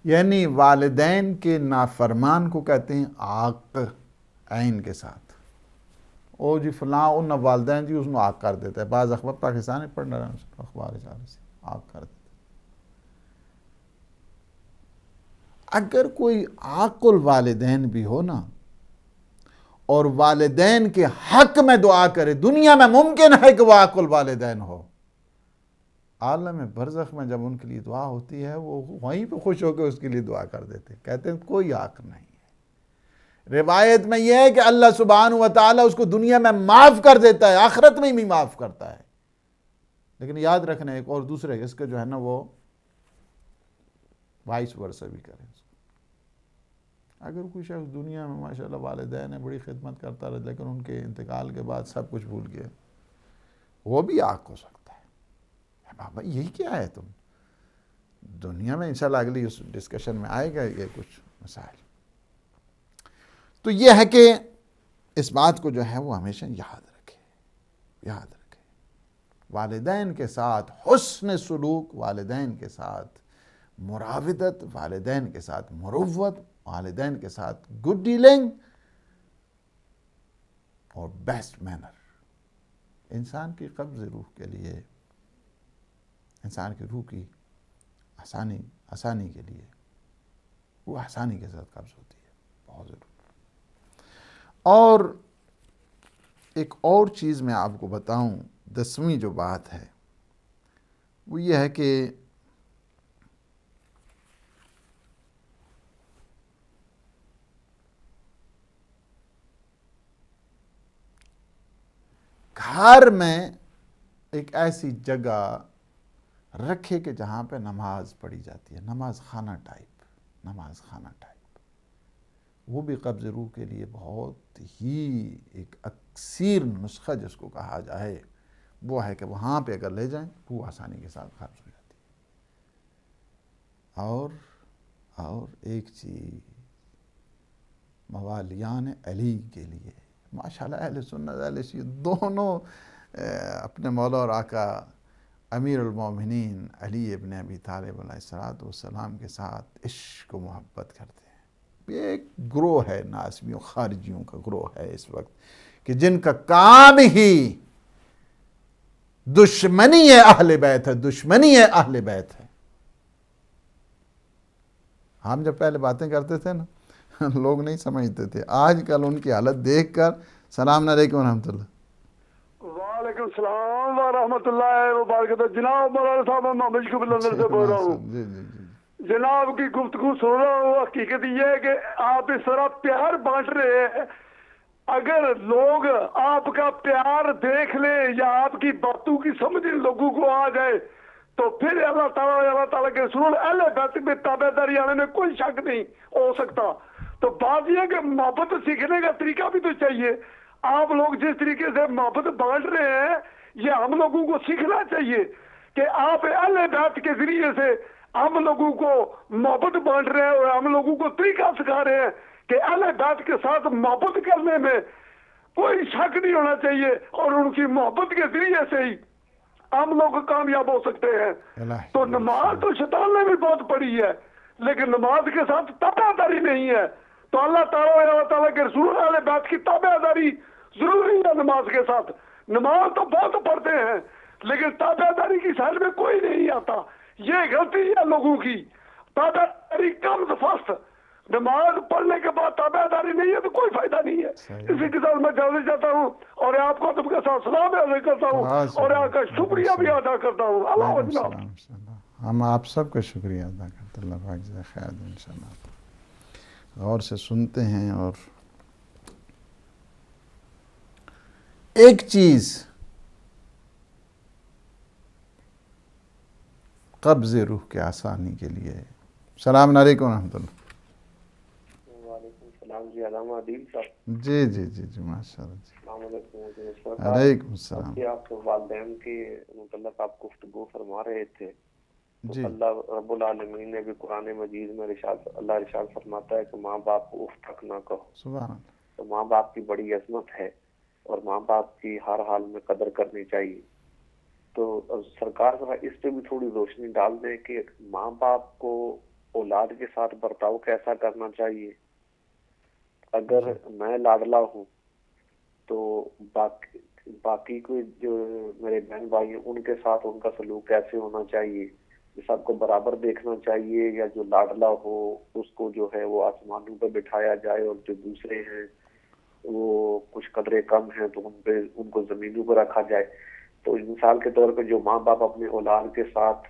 یعنی والدین کے نافرمان کو کہتے ہیں آگ عین کے ساتھ. او جی فلاں ان والدین جی اس نے آگ کر دیتا ہے. بعض اخبار پاکستانی پڑھنا رہا ہوں، اخبار اشارے سے آگ کر دیتا ہے. اگر کوئی عاقل والدین بھی ہو نا، اور والدین کے حق میں دعا کرے، دنیا میں ممکن ہے کہ وہ عاقل والدین ہو، عالم برزخ میں جب ان کے لیے دعا ہوتی ہے وہ وہیں پہ خوش ہو کے اس کے لیے دعا کر دیتے، کہتے ہیں کوئی حق نہیں ہے. روایت میں یہ ہے کہ اللہ سبحانہ و تعالیٰ اس کو دنیا میں معاف کر دیتا ہے، آخرت میں بھی معاف کرتا ہے. لیکن یاد رکھنا ایک اور دوسرے اس کا جو ہے نا وہ وائس ورثہ بھی کریں. اگر کوئی شخص دنیا میں ماشاءاللہ والدین ہے، بڑی خدمت کرتا رہا، لیکن ان کے انتقال کے بعد سب کچھ بھول گیا، وہ بھی آگ ہو سکتا ہے. بابا یہی کیا ہے، تم دنیا میں انشاءاللہ اگلی اس ڈسکشن میں آئے گا یہ کچھ مسائل. تو یہ ہے کہ اس بات کو جو ہے وہ ہمیشہ یاد رکھے، یاد رکھے. والدین کے ساتھ حسن سلوک، والدین کے ساتھ مراودت، والدین کے ساتھ مروت، والدین کے ساتھ گڈ ڈیلنگ اور بیسٹ مینر انسان کی قبض روح کے لیے، انسان کی روح کی آسانی کے لیے، وہ آسانی کے ساتھ قبض ہوتی ہے، بہت ضروری. اور ایک اور چیز میں آپ کو بتاؤں، 10ویں جو بات ہے وہ یہ ہے کہ گھر میں ایک ایسی جگہ رکھے کہ جہاں پہ نماز پڑھی جاتی ہے، نماز خانہ ٹائپ، نماز خانہ ٹائپ. وہ بھی قبض روح کے لیے بہت ہی ایک اکثیر نسخہ جس کو کہا جائے وہ ہے کہ وہاں پہ اگر لے جائیں وہ آسانی کے ساتھ قبض ہو جاتی ہے. اور ایک چیز موالیان علی کے لیے، ماشاءاللہ اہل سنت اہل شیعہ دونوں اپنے مولا اور آقا امیر المومنین علی ابن ابی طالب علیہ السلام کے ساتھ عشق و محبت کرتے ہیں. ایک گروہ ہے ناسبیوں خارجیوں کا گروہ ہے اس وقت کہ جن کا کام ہی دشمنی اہل بیت ہے، دشمنی اہل بیت ہے۔ ہم جب پہلے باتیں کرتے تھے نا لوگ نہیں سمجھتے تھے، آج کل ان کی حالت دیکھ کر السلام علیکم ورحمۃ اللہ۔ وعلیکم السلام ورحمۃ اللہ وبرکاتہ۔ جناب مولانا صاحب میں محمد شکیب لندن سے بول رہا ہوں۔ جی جی جی جناب کی گفتگو سن رہا ہوں، حقیقت یہ ہے کہ آپ اس طرح پیار بانٹ رہے ہیں، اگر لوگ آپ کا پیار دیکھ لیں یا آپ کی باتوں کی سمجھ ان لوگوں کو آ جائے تو پھر اللہ تعالیٰ کے رسول اہل بیت میں تابع داری آنے میں کوئی شک نہیں ہو سکتا۔ تو بات یہ ہے کہ محبت سیکھنے کا طریقہ بھی تو چاہیے۔ آپ لوگ جس طریقے سے محبت بانٹ رہے ہیں یہ ہم لوگوں کو سیکھنا چاہیے کہ آپ اہل بیت کے ذریعے سے ہم لوگوں کو محبت بانٹ رہے ہیں اور ہم لوگوں کو طریقہ سکھا رہے ہیں کہ اہل بیت کے ساتھ محبت کرنے میں کوئی شک نہیں ہونا چاہیے اور ان کی محبت کے ذریعے سے ہی ہم لوگ کامیاب ہو سکتے ہیں۔ تو نماز تو شیطان نے بھی بہت پڑھی ہے لیکن نماز کے ساتھ تابع داری نہیں ہے، تو اللہ تعالیٰ کے رسول اہل بیت کی تابع داری ضروری ہے نماز کے ساتھ۔ نماز تو بہت پڑھتے ہیں لیکن تابع داری کی سائڈ میں کوئی نہیں آتا، یہ غلطی ہے لوگوں کی۔ تابع داری کم فاسٹ، نماز پڑھنے کے بعد تابع داری نہیں ہے تو کوئی فائدہ نہیں ہے۔ اسی کے ساتھ میں اجازت چاہتا ہوں اور آپ کو تم کے ساتھ سلام عرض کرتا ہوں اور آپ کا شکریہ بھی ادا کرتا ہوں۔ اللہ جناب، ہم آپ سب کا شکریہ ادا کرتے ہیں۔ اللہ پاک جزائے خیر دے انشاءاللہ۔ غور سے سنتے ہیں اور ایک چیز قبض روح کے آسانی کے لیے۔ السلام علیکم ورحمۃ اللہ۔ وعلیکم السلام جی، علامہ عدیل صاحب۔ جی جی جی جی ماشاء اللہ جی، السلام علیکم۔ وعلیکم السلام۔ آپ کے والدین کے متعلق آپ گفتگو فرما رہے تھے تو جی اللہ رب العالمین نے بھی قرآن مجید میں اللہ ارشاد فرماتا ہے کہ ماں باپ کو اف تک نہ کہو۔ سبحان اللہ۔ تو ماں باپ کی بڑی عظمت ہے اور ماں باپ کی ہر حال میں قدر کرنی چاہیے۔ تو سرکار ذرا اس پہ بھی تھوڑی روشنی ڈال دیں کہ ماں باپ کو اولاد کے ساتھ برتاؤ کیسا کرنا چاہیے۔ اگر میں لاڈلا ہوں تو باقی کوئی جو میرے بہن بھائی ہیں ان کے ساتھ ان کا سلوک کیسے ہونا چاہیے، سب کو برابر دیکھنا چاہیے یا جو لاڈلا ہو اس کو جو ہے وہ آسمانوں پہ بٹھایا جائے اور جو دوسرے ہیں وہ کچھ قدرے کم ہیں تو ان کو زمینوں پہ رکھا جائے۔ تو مثال کے طور پہ جو ماں باپ اپنے اولاد کے ساتھ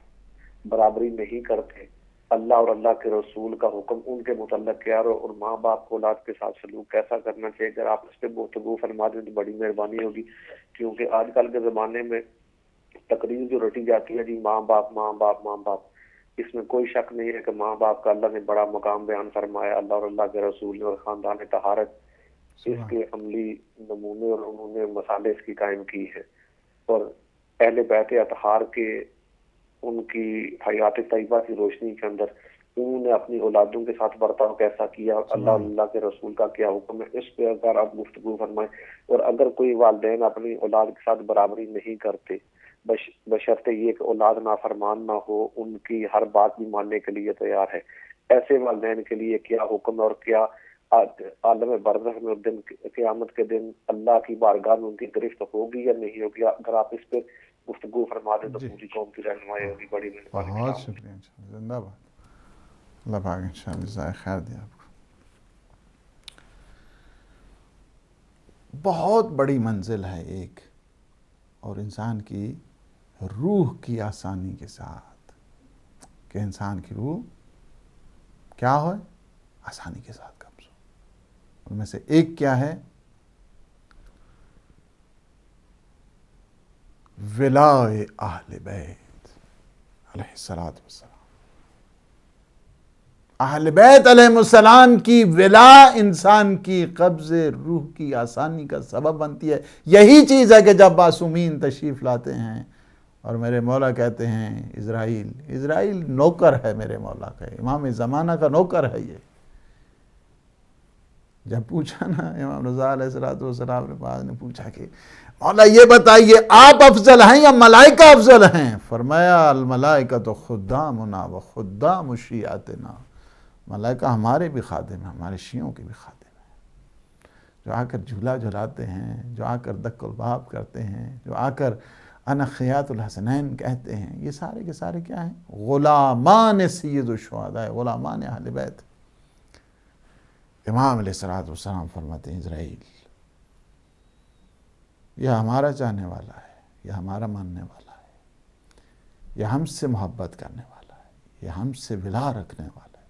برابری نہیں کرتے، اللہ اور اللہ کے رسول کا حکم ان کے متعلق کیا اور ماں باپ کو اولاد کے ساتھ سلوک کیسا کرنا چاہیے، اگر آپ اس پہ گفتگو فرما دیں تو بڑی مہربانی ہوگی، کیونکہ آج کل کے زمانے میں تقریر جو رٹی جاتی ہے جی ماں باپ ماں باپ ماں باپ، اس میں کوئی شک نہیں ہے کہ ماں باپ کا اللہ نے بڑا مقام بیان فرمایا، اللہ اور اللہ کے رسول نے اور خاندان طہارت اس کے عملی نمونے اور انہوں نے مسالے اس کی قائم کی ہے، اور اہل بیت اطہار کے ان کی حیات طیبہ کی روشنی کے اندر انہوں نے اپنی اولادوں کے ساتھ برتاؤ کیسا کیا، اللہ اور اللہ کے رسول کا کیا حکم ہے، اس پہ اگر آپ گفتگو فرمائیں۔ اور اگر کوئی والدین اپنی اولاد کے ساتھ برابری نہیں کرتے بشرطے یہ کہ اولاد نافرمان نہ ہو، ان کی ہر بات بھی ماننے کے لیے تیار ہے، ایسے والدین کے لیے کیا حکم ہے اور کیا عالم برزخ میں دن قیامت کے دن اللہ کی بارگاہ میں ان کی گرفت ہوگی یا نہیں ہوگی، اگر آپ اس پہ گفتگو فرما دیں تو پوری قوم کی رہنمائی ہوگی۔ بڑی مہربانی۔ بہت شکریہ، زندہ باد، اللہ پاک انشاءاللہ جزائے خیر دے آپ کو۔ بہت بڑی منزل ہے ایک، اور انسان کی روح کی آسانی کے ساتھ، کہ انسان کی روح کیا ہوئے آسانی کے ساتھ قبض ہو۔ ان میں سے ایک کیا ہے؟ ولائے اہل بیت علیہ السلام۔ اہل بیت علیہ السلام کی ولا انسان کی قبض روح کی آسانی کا سبب بنتی ہے۔ یہی چیز ہے کہ جب معصومین تشریف لاتے ہیں اور میرے مولا کہتے ہیں اسرائیل نوکر ہے میرے مولا کا، امام زمانہ کا نوکر ہے یہ۔ جب پوچھا نا امام رضا علیہ السلام نے بعد نے پوچھا کہ مولا یہ بتائیے آپ افضل ہیں یا ملائکہ افضل ہیں؟ فرمایا الملائکہ تو خدامنا و خدام شیعتنا، ملائکہ ہمارے بھی خادم ہیں، ہمارے شیعوں کے بھی خادم ہیں، جو آ کر جھولا جھلاتے ہیں، جو آ کر دق الباب کرتے ہیں، جو آ کر انا خیات الحسنین کہتے ہیں، یہ سارے کے سارے کیا ہیں؟ غلامان سید الشہداء، غلامان اہل بیت۔ امام علیہ السلام فرماتے ہیں اسرائیل یہ ہمارا چاہنے والا ہے، یہ ہمارا ماننے والا ہے، یہ ہم سے محبت کرنے والا ہے، یہ ہم سے ولا رکھنے والا ہے،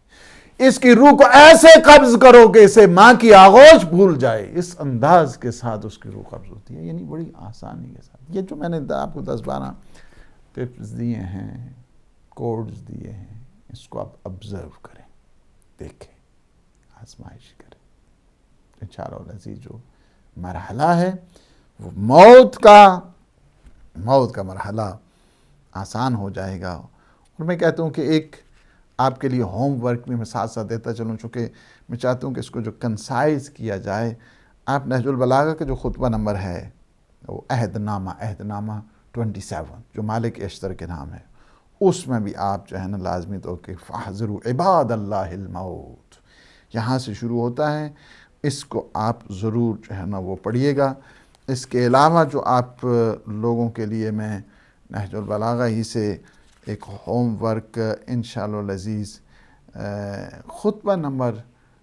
اس کی روح کو ایسے قبض کرو کہ اسے ماں کی آغوش بھول جائے، اس انداز کے ساتھ اس کی روح قبض ہوتی ہے، یعنی بڑی آسانی کے ساتھ۔ یہ جو میں نے آپ کو 10-12 ٹپس دیے ہیں، کوڈز دیے ہیں، اس کو آپ آبزرو کریں، دیکھیں، آزمائش کریں، انشاءاللہ العزیز جو مرحلہ ہے وہ موت کا مرحلہ آسان ہو جائے گا۔ اور میں کہتا ہوں کہ ایک آپ کے لیے ہوم ورک بھی میں ساتھ ساتھ دیتا چلوں، چونکہ میں چاہتا ہوں کہ اس کو جو کنسائز کیا جائے، آپ نہج البلاغہ کا جو خطبہ نمبر ہے وہ عہد نامہ 27 جو مالک اشتر کے نام ہے، اس میں بھی آپ جو ہے نا لازمی طور کہ فاحذروا عباد اللہ الموت یہاں سے شروع ہوتا ہے، اس کو آپ ضرور جو ہے نا وہ پڑھیے گا۔ اس کے علاوہ جو آپ لوگوں کے لیے میں نہج البلاغہ ہی سے ایک ہوم ورک انشاءاللہ العزیز خطبہ نمبر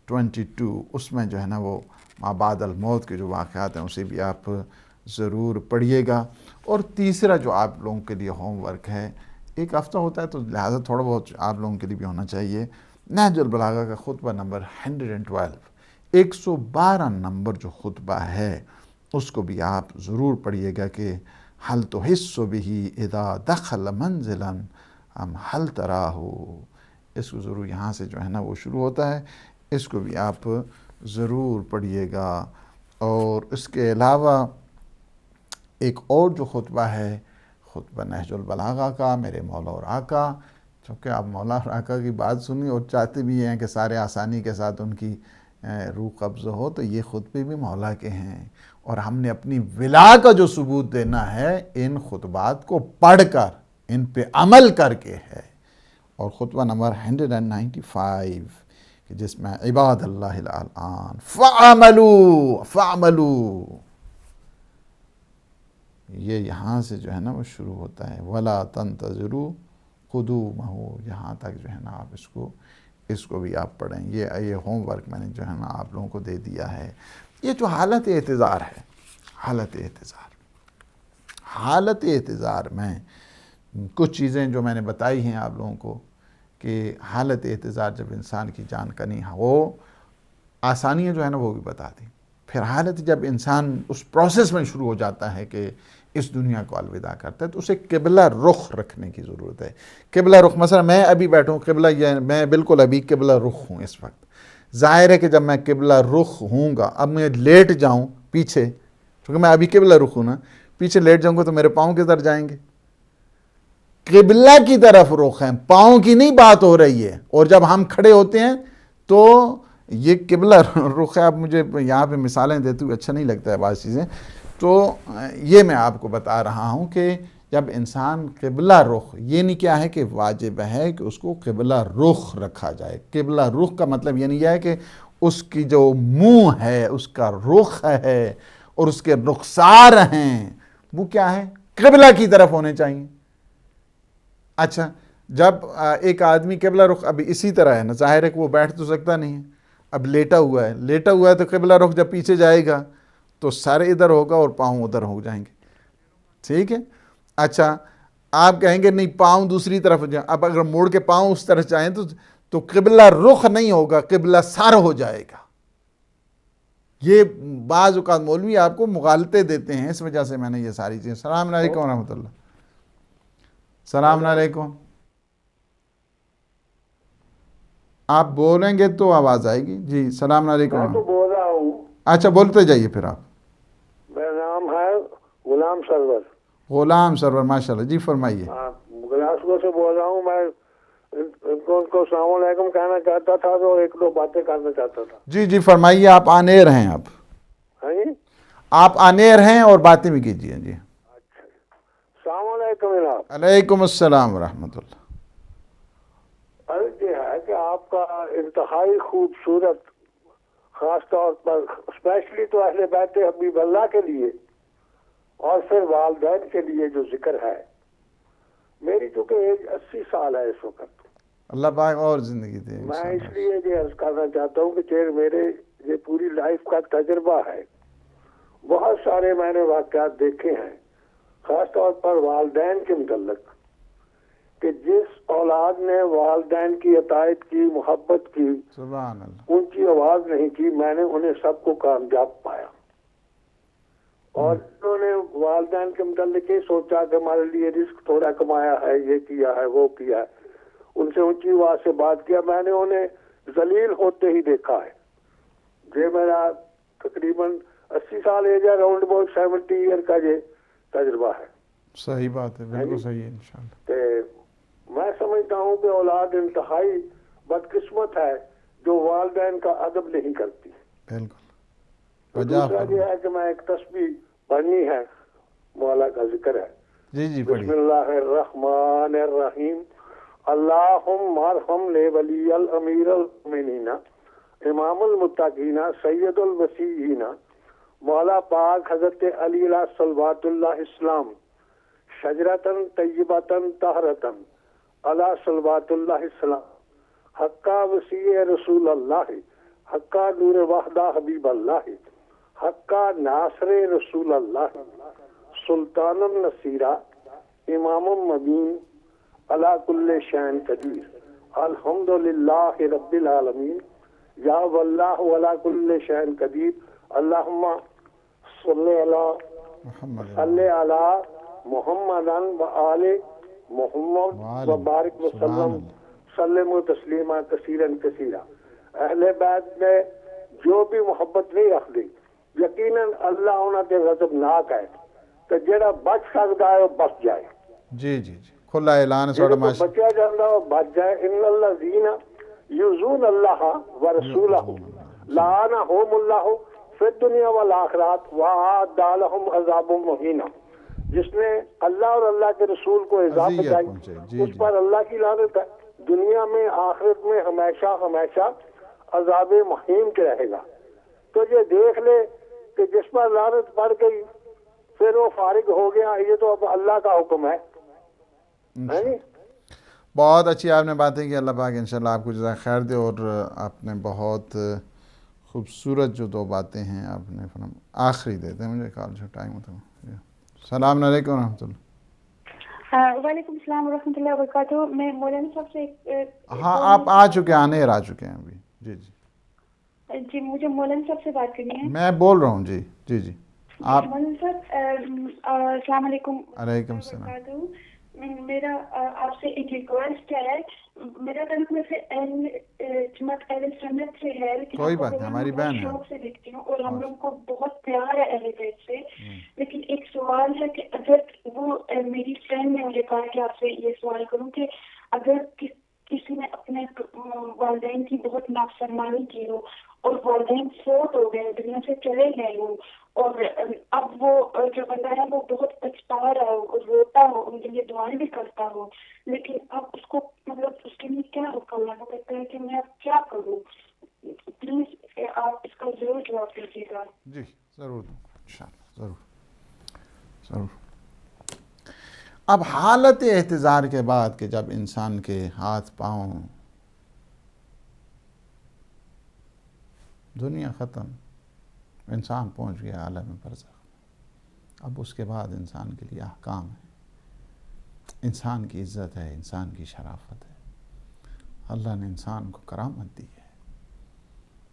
22 اس میں جو ہے نا وہ ما بعد الموت کے جو واقعات ہیں اسے بھی آپ ضرور پڑھیے گا۔ اور تیسرا جو آپ لوگوں کے لیے ہوم ورک ہے، ایک ہفتہ ہوتا ہے تو لہٰذا تھوڑا بہت آپ لوگوں کے لیے بھی ہونا چاہیے، نہج البلاغہ کا خطبہ نمبر 112 نمبر جو خطبہ ہے اس کو بھی آپ ضرور پڑھیے گا کہ حل تحس به اذا دخل منزلا ام حل تراہ، اس کو ضرور یہاں سے جو ہے نا وہ شروع ہوتا ہے، اس کو بھی آپ ضرور پڑھیے گا۔ اور اس کے علاوہ ایک اور جو خطبہ ہے خطبہ نہج البلاغہ کا، میرے مولا اور آقا، چونکہ آپ مولا اور آقا کی بات سنی اور چاہتے بھی ہیں کہ سارے آسانی کے ساتھ ان کی روح قبض ہو، تو یہ خطبے بھی مولا کے ہیں، اور ہم نے اپنی ولا کا جو ثبوت دینا ہے ان خطبات کو پڑھ کر، ان پہ عمل کر کے ہے۔ اور خطبہ نمبر 195 جس میں عباد اللہ الان فعملوا یہ یہاں سے جو ہے نا وہ شروع ہوتا ہے، ولا تنتظروا قدومہ، یہاں تک جو ہے نا آپ اس کو بھی آپ پڑھیں۔ یہ ہوم ورک میں نے جو ہے نا آپ لوگوں کو دے دیا ہے۔ یہ جو حالت اعتذار ہے، حالت اعتذار میں کچھ چیزیں جو میں نے بتائی ہیں آپ لوگوں کو کہ حالت اعتذار جب انسان کی جان کنی ہو، آسانیاں جو ہے نا وہ بھی بتا دیں۔ پھر حالت جب انسان اس پروسیس میں شروع ہو جاتا ہے کہ اس دنیا کو الوداع کرتا ہے، تو اسے قبلہ رخ رکھنے کی ضرورت ہے۔ قبلہ رخ، مثلا میں ابھی بیٹھوں قبلہ، یہ میں بالکل ابھی قبلہ رخ ہوں اس وقت، ظاہر ہے کہ جب میں قبلہ رخ ہوں گا، اب میں لیٹ جاؤں پیچھے، کیونکہ میں ابھی قبلہ رخ ہوں نا، پیچھے لیٹ جاؤں گا تو میرے پاؤں کدھر جائیں گے؟ قبلہ کی طرف رخ ہیں، پاؤں کی نہیں بات ہو رہی ہے۔ اور جب ہم کھڑے ہوتے ہیں تو یہ قبلہ رخ ہے۔ اب مجھے یہاں پہ مثالیں دیتے ہوئے اچھا نہیں لگتا ہے بعض چیزیں، تو یہ میں آپ کو بتا رہا ہوں کہ جب انسان قبلہ رخ، یہ نہیں کیا ہے کہ واجب ہے کہ اس کو قبلہ رخ رکھا جائے۔ قبلہ رخ کا مطلب یہ نہیں ہے کہ اس کی جو منہ ہے، اس کا رخ ہے اور اس کے رخسار ہیں وہ کیا ہے؟ قبلہ کی طرف ہونے چاہیے۔ اچھا، جب ایک آدمی قبلہ رخ اب اسی طرح ہے نا، ظاہر ہے کہ وہ بیٹھ تو سکتا نہیں ہے، اب لیٹا ہوا ہے تو قبلہ رخ جب پیچھے جائے گا تو سر ادھر ہوگا اور پاؤں ادھر ہو جائیں گے، ٹھیک ہے؟ اچھا، آپ کہیں گے نہیں پاؤں دوسری طرف جائیں، اب اگر موڑ کے پاؤں اس طرف جائیں تو قبلہ رخ نہیں ہوگا، قبلہ سر ہو جائے گا۔ یہ بعض اوقات مولوی آپ کو مغالطے دیتے ہیں، اس وجہ سے میں نے یہ ساری چیزیں۔ السلام علیکم ورحمۃ اللہ۔ السلام علیکم۔ آپ بولیں گے تو آواز آئے گی۔ جی السلام علیکم۔ میں تو بول رہا ہوں۔ اچھا بولتے جائیے پھر آپ۔ میرا نام ہے غلام سرور۔ غلام سرور، ماشاءاللہ، جی فرمائیے۔ گلاسگو سے بول رہا ہوں۔ میں ان کو السلام علیکم کہنا چاہتا تھا تو ایک دو باتیں کرنا چاہتا تھا۔ جی جی فرمائیے، آپ آن ایئر ہیں۔ آپ آن ایئر ہیں اور باتیں بھی کیجیے۔ جی اچھا، السلام علیکم جناب۔ علیکم السلام ورحمۃ اللہ۔ یہ ہے کہ آپ کا انتہائی خوبصورت، خاص طور پر اسپیشلی تو اہل بیت حبیب اللہ کے لیے اور پھر والدین کے لیے جو ذکر ہے. میری چونکہ ایج 80 سال ہے اس وقت، اللہ پاک اور زندگی دے میں اس لیے یہ عرض کرنا چاہتا ہوں کہ میرے یہ پوری لائف کا تجربہ ہے. بہت سارے میں نے واقعات دیکھے ہیں، خاص طور پر والدین کے متعلق، کہ جس اولاد نے والدین کی اطاعت کی، محبت کی، سبحان اللہ، اونچی آواز نہیں کی، میں نے انہیں سب کو کامیاب پایا. اور انہوں نے والدین کے متعلق یہ سوچا کہ ہمارے لیے رزق تھوڑا کمایا ہے، یہ کیا ہے، وہ کیا ہے، ان سے اونچی آواز سے بات کیا. میں نے انہیں ذلیل ہوتے ہی دیکھا ہے. یہ میرا تقریباً 80 سال ایج ہے، راؤنڈ اباؤٹ 70 ایئر کا یہ تجربہ ہے. صحیح بات ہے، بالکل صحیح ہے انشاءاللہ. کہ میں سمجھتا ہوں کہ اولاد انتہائی بدقسمت ہے جو والدین کا ادب نہیں کرتی. بالکل. دوسرا یہ ہے کہ میں ایک تسبیح پڑھنی ہے، مولا کا ذکر ہے. جی جی بسم پڑھیے. اللہ الرحمن الرحیم. اللہم ارحم ولی الامیر المؤمنین امام المتقین سید الوسیین مولا پاک حضرت علی علیہ صلوات اللہ اسلام شجرتن طیبتن طہرتن علی صلوات اللہ السلام حقا وسیع رسول اللہ حقا نور وحدہ حبیب اللہ حقا ناصر رسول اللہ سلطان النصیرہ امام مبین علی کل شین قدیر الحمدللہ رب العالمین یا واللہ علی کل شین قدیر. اللہم صلی علی محمد و آل محمد و بارک وسلم سلم و تسلیمہ کثیرا کثیرا. اہل بیت میں جو بھی محبت نہیں رکھتی یقیناً اللہ انہوں کے غضب ناک ہے، تو جڑا بچ سکتا ہے وہ بچ جائے. جی جی جی کھلا اعلان ہے. بچیا جاتا وہ بچ جائے. ان الذین یؤذون اللہ ورسولہ لعنہم اللہ فی الدنیا والآخرۃ وأعد لهم عذاب مہین. جس نے اللہ اور اللہ کے رسول کو ایذا پہنچائی اس پر اللہ کی لعنت ہے، دنیا میں آخرت میں ہمیشہ ہمیشہ عذاب مہین کے رہے گا. تو یہ دیکھ لے کہ جس پر لعنت پڑ گئی پھر وہ فارغ ہو گیا، یہ تو اب اللہ کا حکم ہے. بہت اچھی آپ نے باتیں کی. اللہ پاک انشاءاللہ آپ کو جزائے خیر دے. اور آپ نے بہت خوبصورت جو دو باتیں ہیں آپ نے آخری دیتے ہیں مجھے کال جو ٹائم ہوتا ہے. السلام علیکم ورحمۃ اللہ. وعلیکم السلام ورحمۃ اللہ وبرکاتہ. میں مولانا صاحب سے ہاں آپ آ چکے ہیں، آنے آ چکے ہیں ابھی. جی جی جی مجھے مولانا صاحب سے بات کرنی ہے. میں بول رہا ہوں. جی جی جی آپ. مولانا صاحب السلام علیکم. علیکم السلام. میرا آپ سے ایک ریکویسٹ ہے. میرا تعلق میں سے جماعت اہل سنت سے ہے، لیکن کوئی بات نہیں، ہماری بہن ہے. شوق سے دیکھتی ہوں اور ہم لوگوں کو بہت پیار ہے اہل بیت سے. لیکن ایک سوال ہے کہ اگر وہ میری فرینڈ نے مجھے کہا کہ آپ سے یہ سوال کروں کہ اگر کسی نے اپنے والدین کی بہت نافرمانی کی ہو اور والدین فوت ہو گئے، دنیا سے چلے گئے ہوں، اور اب وہ جو بندہ ہے وہ بہت پچھتا رہا ہو اور روتا ہو، ان کے لیے دعائیں بھی کرتا ہو، لیکن اب اس کو مطلب اس کے لیے کیا حکم ہے؟ وہ کہتا ہے کہ میں اب کیا کروں؟ پلیز آپ اس کا ضرور جواب دیجیے گا. جی ضرور انشاءاللہ ضرور ضرور. اب حالت احتضار کے بعد کہ جب انسان کے ہاتھ پاؤں دنیا ختم، انسان پہنچ گیا عالم برزخ، اب اس کے بعد انسان کے لیے احکام ہے، انسان کی عزت ہے، انسان کی شرافت ہے. اللہ نے انسان کو کرامت دی ہے،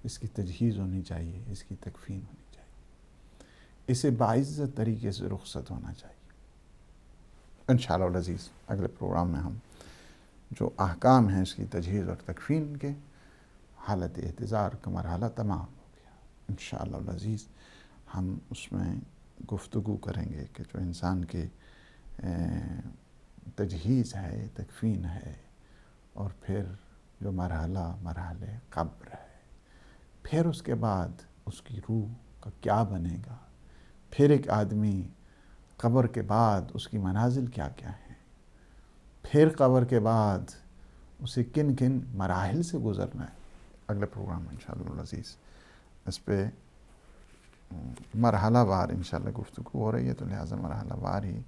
اس کی تجہیز ہونی چاہیے، اس کی تکفین ہونی چاہیے، اسے باعزت طریقے سے رخصت ہونا چاہیے. انشاءاللہ العزیز اگلے پروگرام میں ہم جو احکام ہیں اس کی تجہیز اور تکفین کے، حالت احتضار کا مرحلہ تمام ہو گیا، انشاءاللہ العزیز ہم اس میں گفتگو کریں گے کہ جو انسان کے تجہیز ہے، تکفین ہے، اور پھر جو مرحلہ قبر ہے، پھر اس کے بعد اس کی روح کا کیا بنے گا، پھر ایک آدمی قبر کے بعد اس کی منازل کیا کیا ہیں، پھر قبر کے بعد اسے کن کن مراحل سے گزرنا ہے. اگلے پروگرام میں انشاءاللہ العزیز اس پہ مرحلہ وار انشاءاللہ گفتگو ہو رہی ہے، تو لہٰذا مرحلہ وار ہی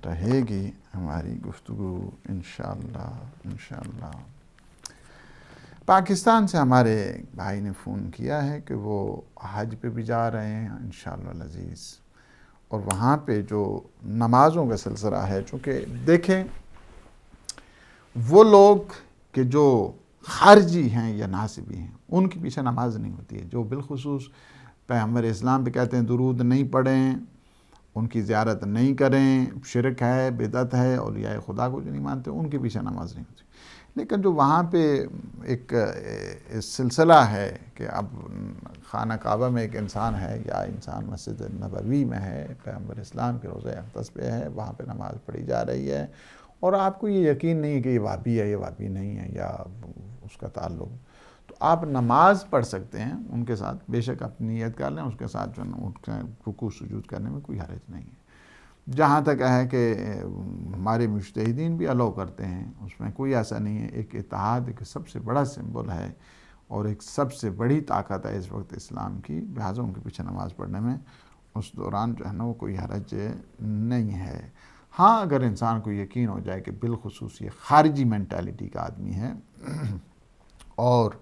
رہے گی ہماری گفتگو انشاءاللہ. پاکستان سے ہمارے بھائی نے فون کیا ہے کہ وہ حج پہ بھی جا رہے ہیں انشاءاللہ العزیز، اور وہاں پہ جو نمازوں کا سلسلہ ہے، چونکہ دیکھیں وہ لوگ کہ جو خارجی ہیں یا ناصبی ہیں ان کے پیچھے نماز نہیں ہوتی ہے. جو بالخصوص پیغمبر اسلام پہ کہتے ہیں درود نہیں پڑھیں، ان کی زیارت نہیں کریں، شرک ہے، بدعت ہے، اولیاء خدا کو جو نہیں مانتے ان کے پیچھے نماز نہیں ہوتی. لیکن جو وہاں پہ ایک سلسلہ ہے کہ اب خانہ کعبہ میں ایک انسان ہے یا انسان مسجد نبوی میں ہے، پیغمبر اسلام کے روضہ اقدس پہ ہے، وہاں پہ نماز پڑھی جا رہی ہے، اور آپ کو یہ یقین نہیں ہے کہ یہ وہابی ہے، یہ وہابی نہیں ہے، یا اس کا تعلق، تو آپ نماز پڑھ سکتے ہیں ان کے ساتھ. بے شک اپنی نیت کر لیں، اس کے ساتھ جو رکوع سجود کرنے میں کوئی حرج نہیں ہے. جہاں تک ہے کہ ہمارے مجتہدین بھی الاؤ کرتے ہیں، اس میں کوئی ایسا نہیں ہے. ایک اتحاد ایک سب سے بڑا سمبل ہے اور ایک سب سے بڑی طاقت ہے اس وقت اسلام کی، لہٰذا ان کے پیچھے نماز پڑھنے میں اس دوران جو ہے نا وہ کوئی حرج نہیں ہے. ہاں اگر انسان کو یقین ہو جائے کہ بالخصوص یہ خارجی مینٹیلٹی کا آدمی ہے اور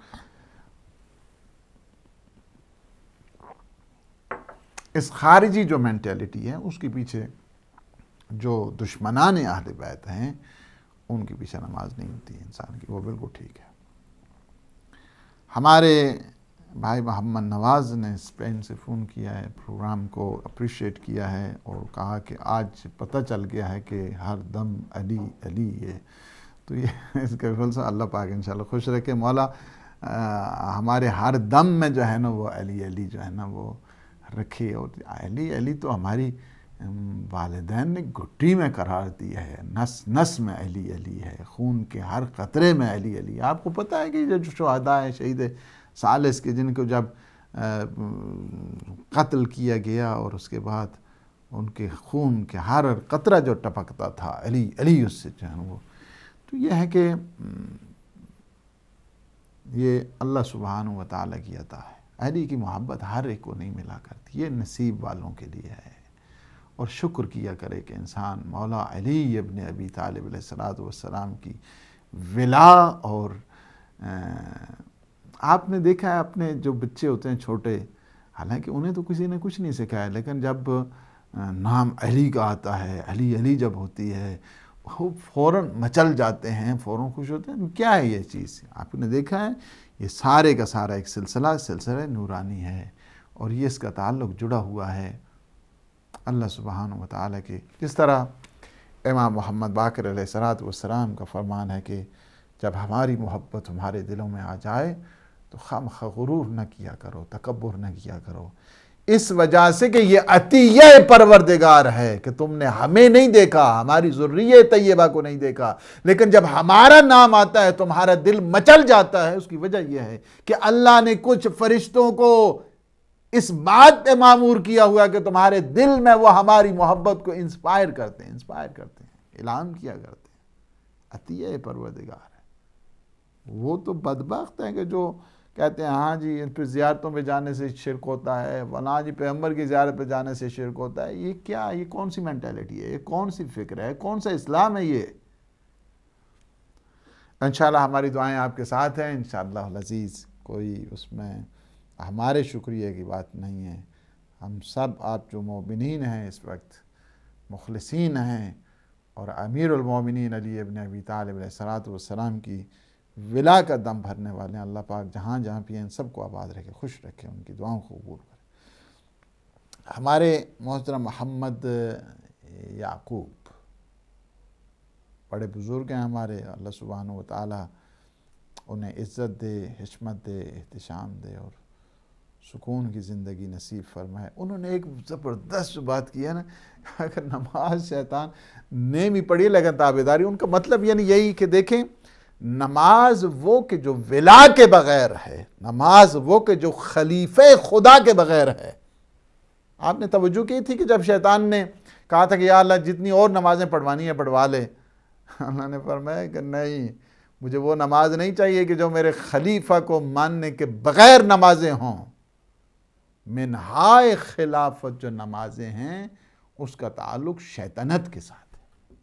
اس خارجی جو مینٹیلٹی ہے اس کے پیچھے جو دشمنان اہل بیت ہیں ان کے پیچھے نماز نہیں ہوتی ہے انسان کی، وہ بالکل ٹھیک ہے. ہمارے بھائی محمد نواز نے اسپین سے فون کیا ہے، پروگرام کو اپریشیٹ کیا ہے اور کہا کہ آج پتہ چل گیا ہے کہ ہر دم علی علی ہے. تو یہ اس کے فل سے اللہ پاک انشاءاللہ خوش رکھے. مولا ہمارے ہر دم میں جو ہے نا وہ علی علی جو ہے نا وہ رکھے. اور علی علی تو ہماری والدین نے گھٹی میں قرار دی ہے، نس نس میں علی علی ہے، خون کے ہر قطرے میں علی علی. آپ کو پتہ ہے کہ جو شہداء ہیں، شہید ثالث کے جن کو جب قتل کیا گیا اور اس کے بعد ان کے خون کے ہر قطرہ جو ٹپکتا تھا علی علی اس سے جو ہے وہ، تو یہ ہے کہ یہ اللہ سبحانہ و تعالیٰ کی عطا ہے. علی کی محبت ہر ایک کو نہیں ملا کرتی، یہ نصیب والوں کے لیے ہے. اور شکر کیا کرے کہ انسان مولا علی ابن ابی طالب علیہ السلام کی ولا. اور آپ نے دیکھا ہے اپنے جو بچے ہوتے ہیں چھوٹے، حالانکہ انہیں تو کسی نے کچھ نہیں سکھایا، لیکن جب نام علی کا آتا ہے، علی علی جب ہوتی ہے، وہ فوراً مچل جاتے ہیں، فوراً خوش ہوتے ہیں. کیا ہے یہ چیز؟ آپ نے دیکھا ہے یہ سارے کا سارا ایک سلسلہ نورانی ہے، اور یہ اس کا تعلق جڑا ہوا ہے اللہ سبحانہ و تعالیٰ کے. جس طرح امام محمد باقر علیہ السلام کا فرمان ہے کہ جب ہماری محبت ہمارے دلوں میں آ جائے تو خواہ غرور نہ کیا کرو، تکبر نہ کیا کرو، اس وجہ سے کہ یہ عطیہ پروردگار ہے کہ تم نے ہمیں نہیں دیکھا، ہماری ذریہ طیبہ کو نہیں دیکھا، لیکن جب ہمارا نام آتا ہے تمہارا دل مچل جاتا ہے. اس کی وجہ یہ ہے کہ اللہ نے کچھ فرشتوں کو اس بات پہ معمور کیا ہوا کہ تمہارے دل میں وہ ہماری محبت کو انسپائر کرتے ہیں، اعلان کیا کرتے ہیں. عطیہ پروردگار ہے. وہ تو بدبخت ہیں کہ جو کہتے ہیں ہاں جی ان پہ زیارتوں پہ جانے سے شرک ہوتا ہے، فلاں جی پیغمبر کی زیارت پہ جانے سے شرک ہوتا ہے. یہ کیا، یہ کون سی مینٹیلٹی ہے، یہ کون سی فکر ہے، کون سا اسلام ہے یہ؟ انشاءاللہ ہماری دعائیں آپ کے ساتھ ہیں انشاءاللہ العزیز. کوئی اس میں ہمارے شکریہ کی بات نہیں ہے. ہم سب آپ جو مومنین ہیں اس وقت مخلصین ہیں اور امیر المومنین علی ابن ابی طالب علیہ السلام کی ولا کا دم بھرنے والے ہیں. اللہ پاک جہاں جہاں بھی ہیں ان سب کو آباد رکھے، خوش رکھے، ان کی دعاؤں کو قبول کرے. ہمارے محترم محمد یعقوب بڑے بزرگ ہیں ہمارے، اللہ سبحانہ و تعالیٰ انہیں عزت دے، حشمت دے، احتشام دے اور سکون کی زندگی نصیب فرمائے. انہوں نے ایک زبردست بات کی ہے نا، اگر نماز شیطان نے بھی پڑھی لیکن تابعداری، ان کا مطلب یعنی یہی کہ دیکھیں نماز وہ کہ جو ولا کے بغیر ہے، نماز وہ کہ جو خلیفہ خدا کے بغیر ہے. آپ نے توجہ کی تھی کہ جب شیطان نے کہا تھا کہ یا اللہ جتنی اور نمازیں پڑھوانی ہیں پڑھوا لے، اللہ نے فرمایا کہ نہیں، مجھے وہ نماز نہیں چاہیے کہ جو میرے خلیفہ کو ماننے کے بغیر نمازیں ہوں. منہائے خلافت جو نمازیں ہیں اس کا تعلق شیطنت کے ساتھ ہے.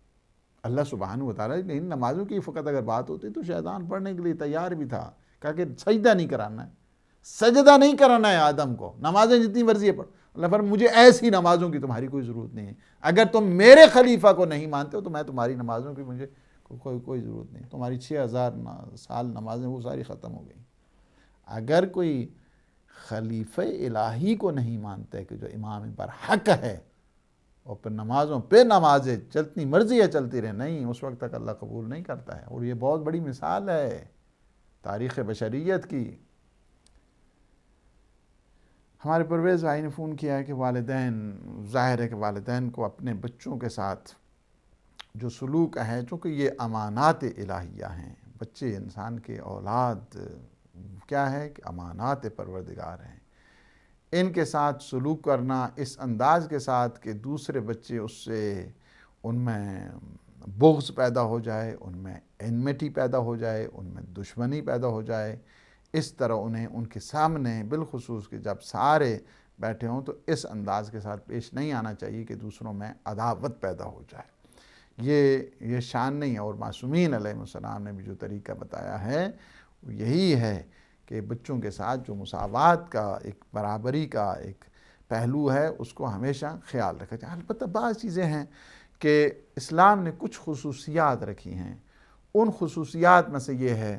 اللہ سبحانہ وتعالیٰ کہ ان نمازوں کی فقط اگر بات ہوتی تو شیطان پڑھنے کے لیے تیار بھی تھا. کہا کہ سجدہ نہیں کرانا ہے، سجدہ نہیں کرانا ہے آدم کو، نمازیں جتنی مرضی ہے پڑھ. اللہ فرمایا مجھے ایسی نمازوں کی تمہاری کوئی ضرورت نہیں ہے. اگر تم میرے خلیفہ کو نہیں مانتے ہو تو میں تمہاری نمازوں کی مجھے کوئی ضرورت نہیں. تمہاری 6000 سال نمازیں وہ ساری ختم ہو گئیں. اگر کوئی خلیفہ الہی کو نہیں مانتا ہے کہ جو امام پر حق ہے اور پھر نمازوں پہ نمازیں چلتی مرضی ہے چلتی رہے، نہیں، اس وقت تک اللہ قبول نہیں کرتا ہے. اور یہ بہت بڑی مثال ہے تاریخ بشریت کی. ہمارے پرویز بھائی نے فون کیا ہے کہ والدین، ظاہر ہے کہ والدین کو اپنے بچوں کے ساتھ جو سلوک ہے، چونکہ یہ امانات الہیہ ہیں، بچے انسان کے اولاد کیا ہے کہ امانات پروردگار ہیں، ان کے ساتھ سلوک کرنا اس انداز کے ساتھ کہ دوسرے بچے اس سے ان میں بغض پیدا ہو جائے، ان میں انمٹی پیدا ہو جائے، ان میں دشمنی پیدا ہو جائے، اس طرح انہیں ان کے سامنے بالخصوص کہ جب سارے بیٹھے ہوں تو اس انداز کے ساتھ پیش نہیں آنا چاہیے کہ دوسروں میں عداوت پیدا ہو جائے. یہ شان نہیں ہے. اور معصومین علیہ السلام نے بھی جو طریقہ بتایا ہے وہ یہی ہے کہ بچوں کے ساتھ جو مساوات کا، ایک برابری کا ایک پہلو ہے اس کو ہمیشہ خیال رکھا جائے. البتہ بعض چیزیں ہیں کہ اسلام نے کچھ خصوصیات رکھی ہیں. ان خصوصیات میں سے یہ ہے،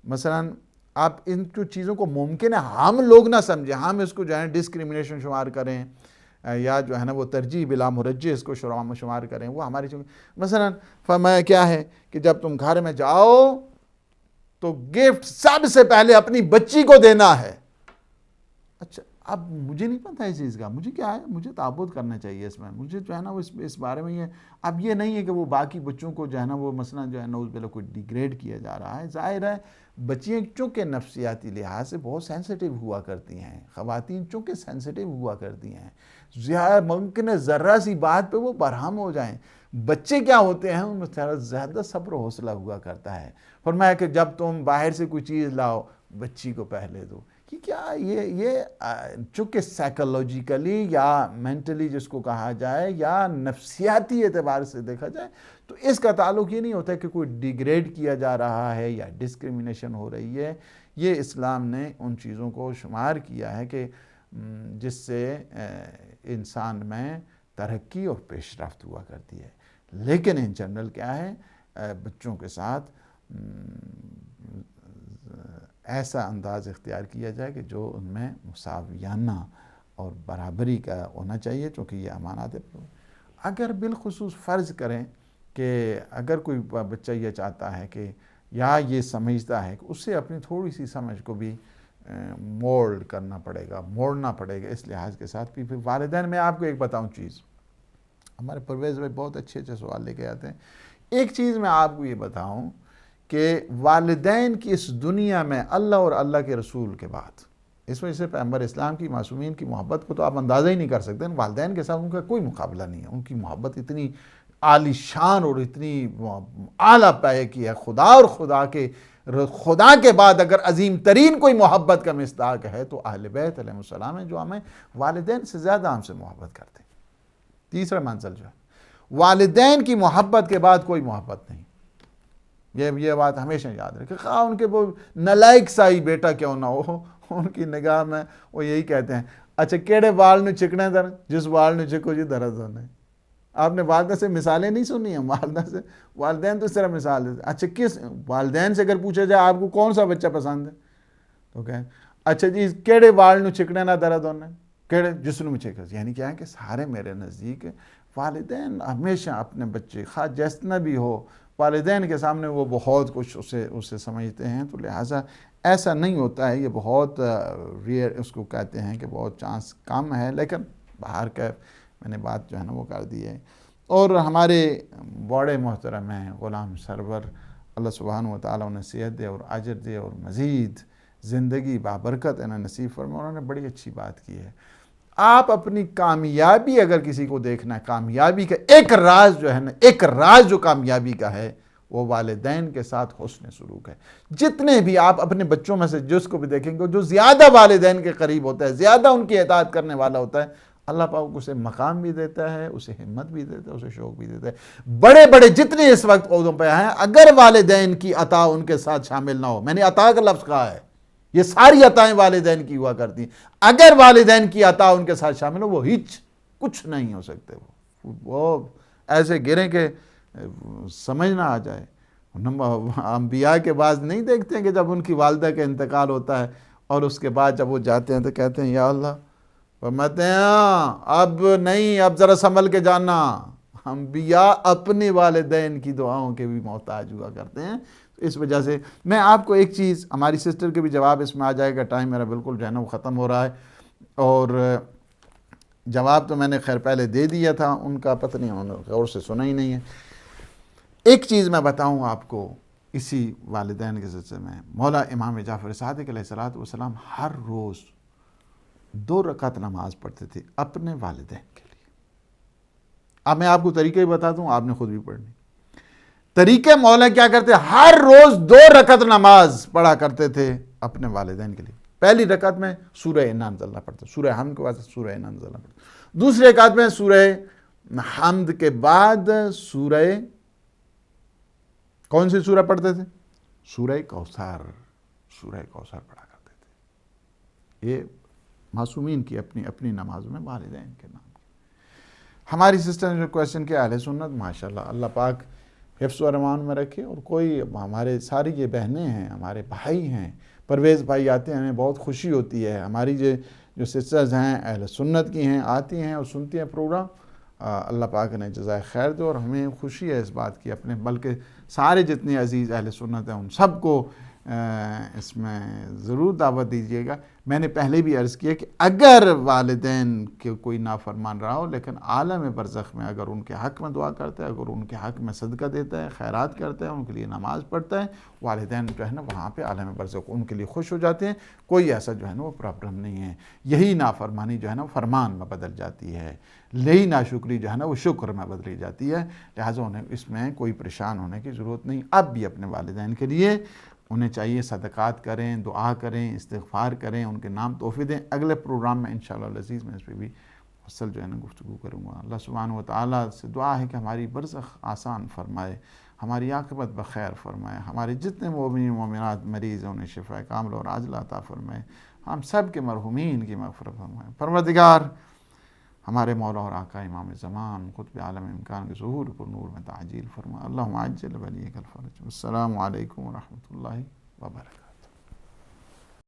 مثلاً آپ ان چیزوں کو ممکن ہے ہم لوگ نہ سمجھیں، ہم اس کو جو ہے ڈسکریمنیشن شمار کریں یا جو ہے نا وہ ترجیح بلا مرجح اس کو شمار کریں، وہ ہماری چیزیں. مثلاً فرمایا کیا ہے کہ جب تم گھر میں جاؤ تو گفٹ سب سے پہلے اپنی بچی کو دینا ہے. اچھا، اب مجھے نہیں پتہ اس چیز کا، مجھے کیا ہے، مجھے تعبد کرنا چاہیے اس میں، مجھے جو ہے نا اس بارے میں یہ اب یہ نہیں ہے کہ وہ باقی بچوں کو جو ہے نا وہ مثلا جو ہے نا اس کوئی ڈیگریڈ کیا جا رہا ہے. ظاہر ہے بچیاں چونکہ نفسیاتی لحاظ سے بہت سینسٹیو ہوا کرتی ہیں، خواتین چونکہ سینسٹیو ہوا کرتی ہیں، ممکن ہے ذرہ سی بات پہ وہ برہم ہو جائیں. بچے کیا ہوتے ہیں، ان میں زیادہ صبر و حوصلہ ہوا کرتا ہے. فرمایا کہ جب تم باہر سے کوئی چیز لاؤ بچی کو پہلے دو. کہ کیا یہ چونکہ سائیکولوجیکلی یا مینٹلی جس کو کہا جائے یا نفسیاتی اعتبار سے دیکھا جائے تو اس کا تعلق یہ نہیں ہوتا کہ کوئی ڈیگریڈ کیا جا رہا ہے یا ڈسکریمنیشن ہو رہی ہے. یہ اسلام نے ان چیزوں کو شمار کیا ہے کہ جس سے انسان میں ترقی اور پیش رفت ہوا کرتی ہے. لیکن ان جنرل کیا ہے، بچوں کے ساتھ ایسا انداز اختیار کیا جائے کہ جو ان میں مساویانہ اور برابری کا ہونا چاہیے، چونکہ یہ امانات ہے. اگر بالخصوص فرض کریں کہ اگر کوئی بچہ یہ چاہتا ہے کہ یا یہ سمجھتا ہے کہ اس سے اپنی تھوڑی سی سمجھ کو بھی مولڈ کرنا پڑے گا، موڑنا پڑے گا اس لحاظ کے ساتھ بھی. پھر والدین، میں آپ کو ایک بتاؤں چیز، ہمارے پرویز بھائی بہت اچھے سوال لے کے آتے ہیں. ایک چیز میں آپ کو یہ بتاؤں کہ والدین کی اس دنیا میں اللہ اور اللہ کے رسول کے بعد، اس وجہ سے پیغمبر اسلام کی معصومین کی محبت کو تو آپ اندازہ ہی نہیں کر سکتے. والدین کے ساتھ ان کا کوئی مقابلہ نہیں ہے. ان کی محبت اتنی عالی شان اور اتنی اعلیٰ پائے کی ہے. خدا کے بعد اگر عظیم ترین کوئی محبت کا مصداق ہے تو اہل بیت علیہ السلام ہیں، جو ہمیں والدین سے زیادہ ہم سے محبت کرتے ہیں. تیسرا منزل جو ہے والدین کی محبت کے بعد کوئی محبت نہیں. یہ بات ہمیشہ یاد رکھے، خواہ ان کے وہ نلائق سا ہی بیٹا کیوں نہ ہو، ان کی نگاہ میں وہ یہی کہتے ہیں اچھا کیڑے وال نو چکنے در، جس وال نو چکو جی درد ہونے. آپ نے والدہ سے مثالیں نہیں سنی ہیں، والدین تو اس طرح مثال دیتے. اچھا کس والدین سے اگر پوچھا جائے آپ کو کون سا بچہ پسند ہے تو کہیں اچھا جی کیڑے وال نو چکنے نہ درد ہونے، کیڑے جسم میں چکے. یعنی کیا ہے کہ سارے میرے نزدیک والدین ہمیشہ اپنے بچے خواہ جیسنا بھی ہو، والدین کے سامنے وہ بہت کچھ اسے سمجھتے ہیں. تو لہٰذا ایسا نہیں ہوتا ہے، یہ بہت ریئر اس کو کہتے ہیں کہ بہت چانس کم ہے. لیکن باہر کا میں نے بات جو ہے نا وہ کر دی ہے. اور ہمارے بڑے محترم ہیں غلام سرور، اللہ سبحانہ و تعالیٰ انہیں صحت دے اور اجر دے اور مزید زندگی بابرکت انہیں نصیب فرمائے. انہوں نے بڑی اچھی بات کی ہے. آپ اپنی کامیابی اگر کسی کو دیکھنا ہے، کامیابی کا ایک راز جو ہے نا، ایک راز جو کامیابی کا ہے وہ والدین کے ساتھ حسن سلوک ہے۔ جتنے بھی آپ اپنے بچوں میں سے جس کو بھی دیکھیں گے جو زیادہ والدین کے قریب ہوتا ہے، زیادہ ان کی اطاعت کرنے والا ہوتا ہے، اللہ پاک اسے مقام بھی دیتا ہے، اسے ہمت بھی دیتا ہے، اسے شوق بھی دیتا ہے۔ بڑے بڑے جتنے اس وقت عہدوں پہ ہیں، اگر والدین کی عطا ان کے ساتھ شامل نہ ہو، میں نے عطا کا لفظ کہا ہے، یہ ساری عطائیں والدین کی ہوا کرتی ہیں، اگر والدین کی عطا ان کے ساتھ شامل ہو، وہ ہیچ کچھ نہیں ہو سکتے، وہ ایسے گریں کہ سمجھ نہ آ جائے۔ انبیاء کے بعد نہیں دیکھتے ہیں کہ جب ان کی والدہ کا انتقال ہوتا ہے اور اس کے بعد جب وہ جاتے ہیں تو کہتے ہیں یا اللہ، فرماتے ہیں اب نہیں، اب ذرا سنبھل کے جانا۔ انبیاء اپنے والدین کی دعاؤں کے بھی محتاج ہوا کرتے ہیں۔ اس وجہ سے میں آپ کو ایک چیز، ہماری سسٹر کے بھی جواب اس میں آ جائے گا، ٹائم میرا بالکل جو ہے نا وہ ختم ہو رہا ہے، اور جواب تو میں نے خیر پہلے دے دیا تھا، ان کا پتہ نہیں انہوں نے غور سے سنا ہی نہیں ہے۔ ایک چیز میں بتاؤں آپ کو اسی والدین کے سلسلے میں، مولا امام جعفر صادق علیہ السلام ہر روز 2 رکعت نماز پڑھتے تھے اپنے والدین کے لیے۔ اب میں آپ کو طریقہ ہی بتا دوں، آپ نے خود بھی پڑھنی۔ طریقے مولا کیا کرتے، ہر روز 2 رکعت نماز پڑھا کرتے تھے اپنے والدین کے لیے۔ پہلی رکعت میں سورہ انا انزلنا پڑھتے، سورہ حمد کے بعد سورہ انا انزلنا پڑھتے۔ دوسری رکعت میں سورہ حمد کے بعد سورہ، کون سی سورہ پڑھتے تھے؟ سورہ کوثر، سورہ کوثر پڑھا کرتے تھے۔ یہ معصومین کی اپنی نماز میں والدین کے نام۔ ہماری سسٹر نے جو کویسچن کیا، اہل سنت ماشاءاللہ اللہ پاک حفظ و امان میں رکھے، اور کوئی ہمارے ساری یہ بہنیں ہیں، ہمارے بھائی ہیں، پرویز بھائی آتے ہیں، ہمیں بہت خوشی ہوتی ہے، ہماری جو سسٹرز ہیں اہل سنت کی ہیں، آتی ہیں اور سنتی ہیں پروگرام، اللہ پاک نے جزائے خیر دو، اور ہمیں خوشی ہے اس بات کی، اپنے بلکہ سارے جتنے عزیز اہل سنت ہیں ان سب کو اس میں ضرور دعوت دیجیے گا۔ میں نے پہلے بھی عرض کیا کہ اگر والدین کے کوئی نافرمان رہا ہو، لیکن عالم برزخ میں اگر ان کے حق میں دعا کرتا ہے، اگر ان کے حق میں صدقہ دیتا ہے، خیرات کرتا ہے، ان کے لیے نماز پڑھتا ہے، والدین جو ہے نا وہاں پہ عالم برزخ ان کے لیے خوش ہو جاتے ہیں، کوئی ایسا جو ہے نا وہ پرابلم نہیں ہے۔ یہی نافرمانی جو ہے نا وہ فرمان میں بدل جاتی ہے، یہی ناشکری جو ہے نا وہ شکر میں بدلی جاتی ہے، لہٰذا انہیں اس میں کوئی پریشان ہونے کی ضرورت نہیں۔ اب بھی اپنے والدین کے لیے انہیں چاہیے صدقات کریں، دعا کریں، استغفار کریں، ان کے نام تحفے دیں۔ اگلے پروگرام میں انشاءاللہ العزیز میں اس پہ بھی مفصل جو ہے نا گفتگو کروں گا۔ اللہ سبحانہ و تعالیٰ سے دعا ہے کہ ہماری برزخ آسان فرمائے، ہماری عاقبت بخیر فرمائے، ہمارے جتنے مومنین مومنات مریض ہیں انہیں شفا کاملہ اور عاجلہ عطا فرمائے، ہم سب کے مرحومین کی مغفرت فرمائے۔ پروردگار ہمارے مولا اور آقا امام زمان قطب عالم امکان کے ظہور پر نور میں تعجیل فرما۔ اللہم عجل ولیک الفرج۔ السلام علیکم ورحمۃ اللہ وبرکاتہ۔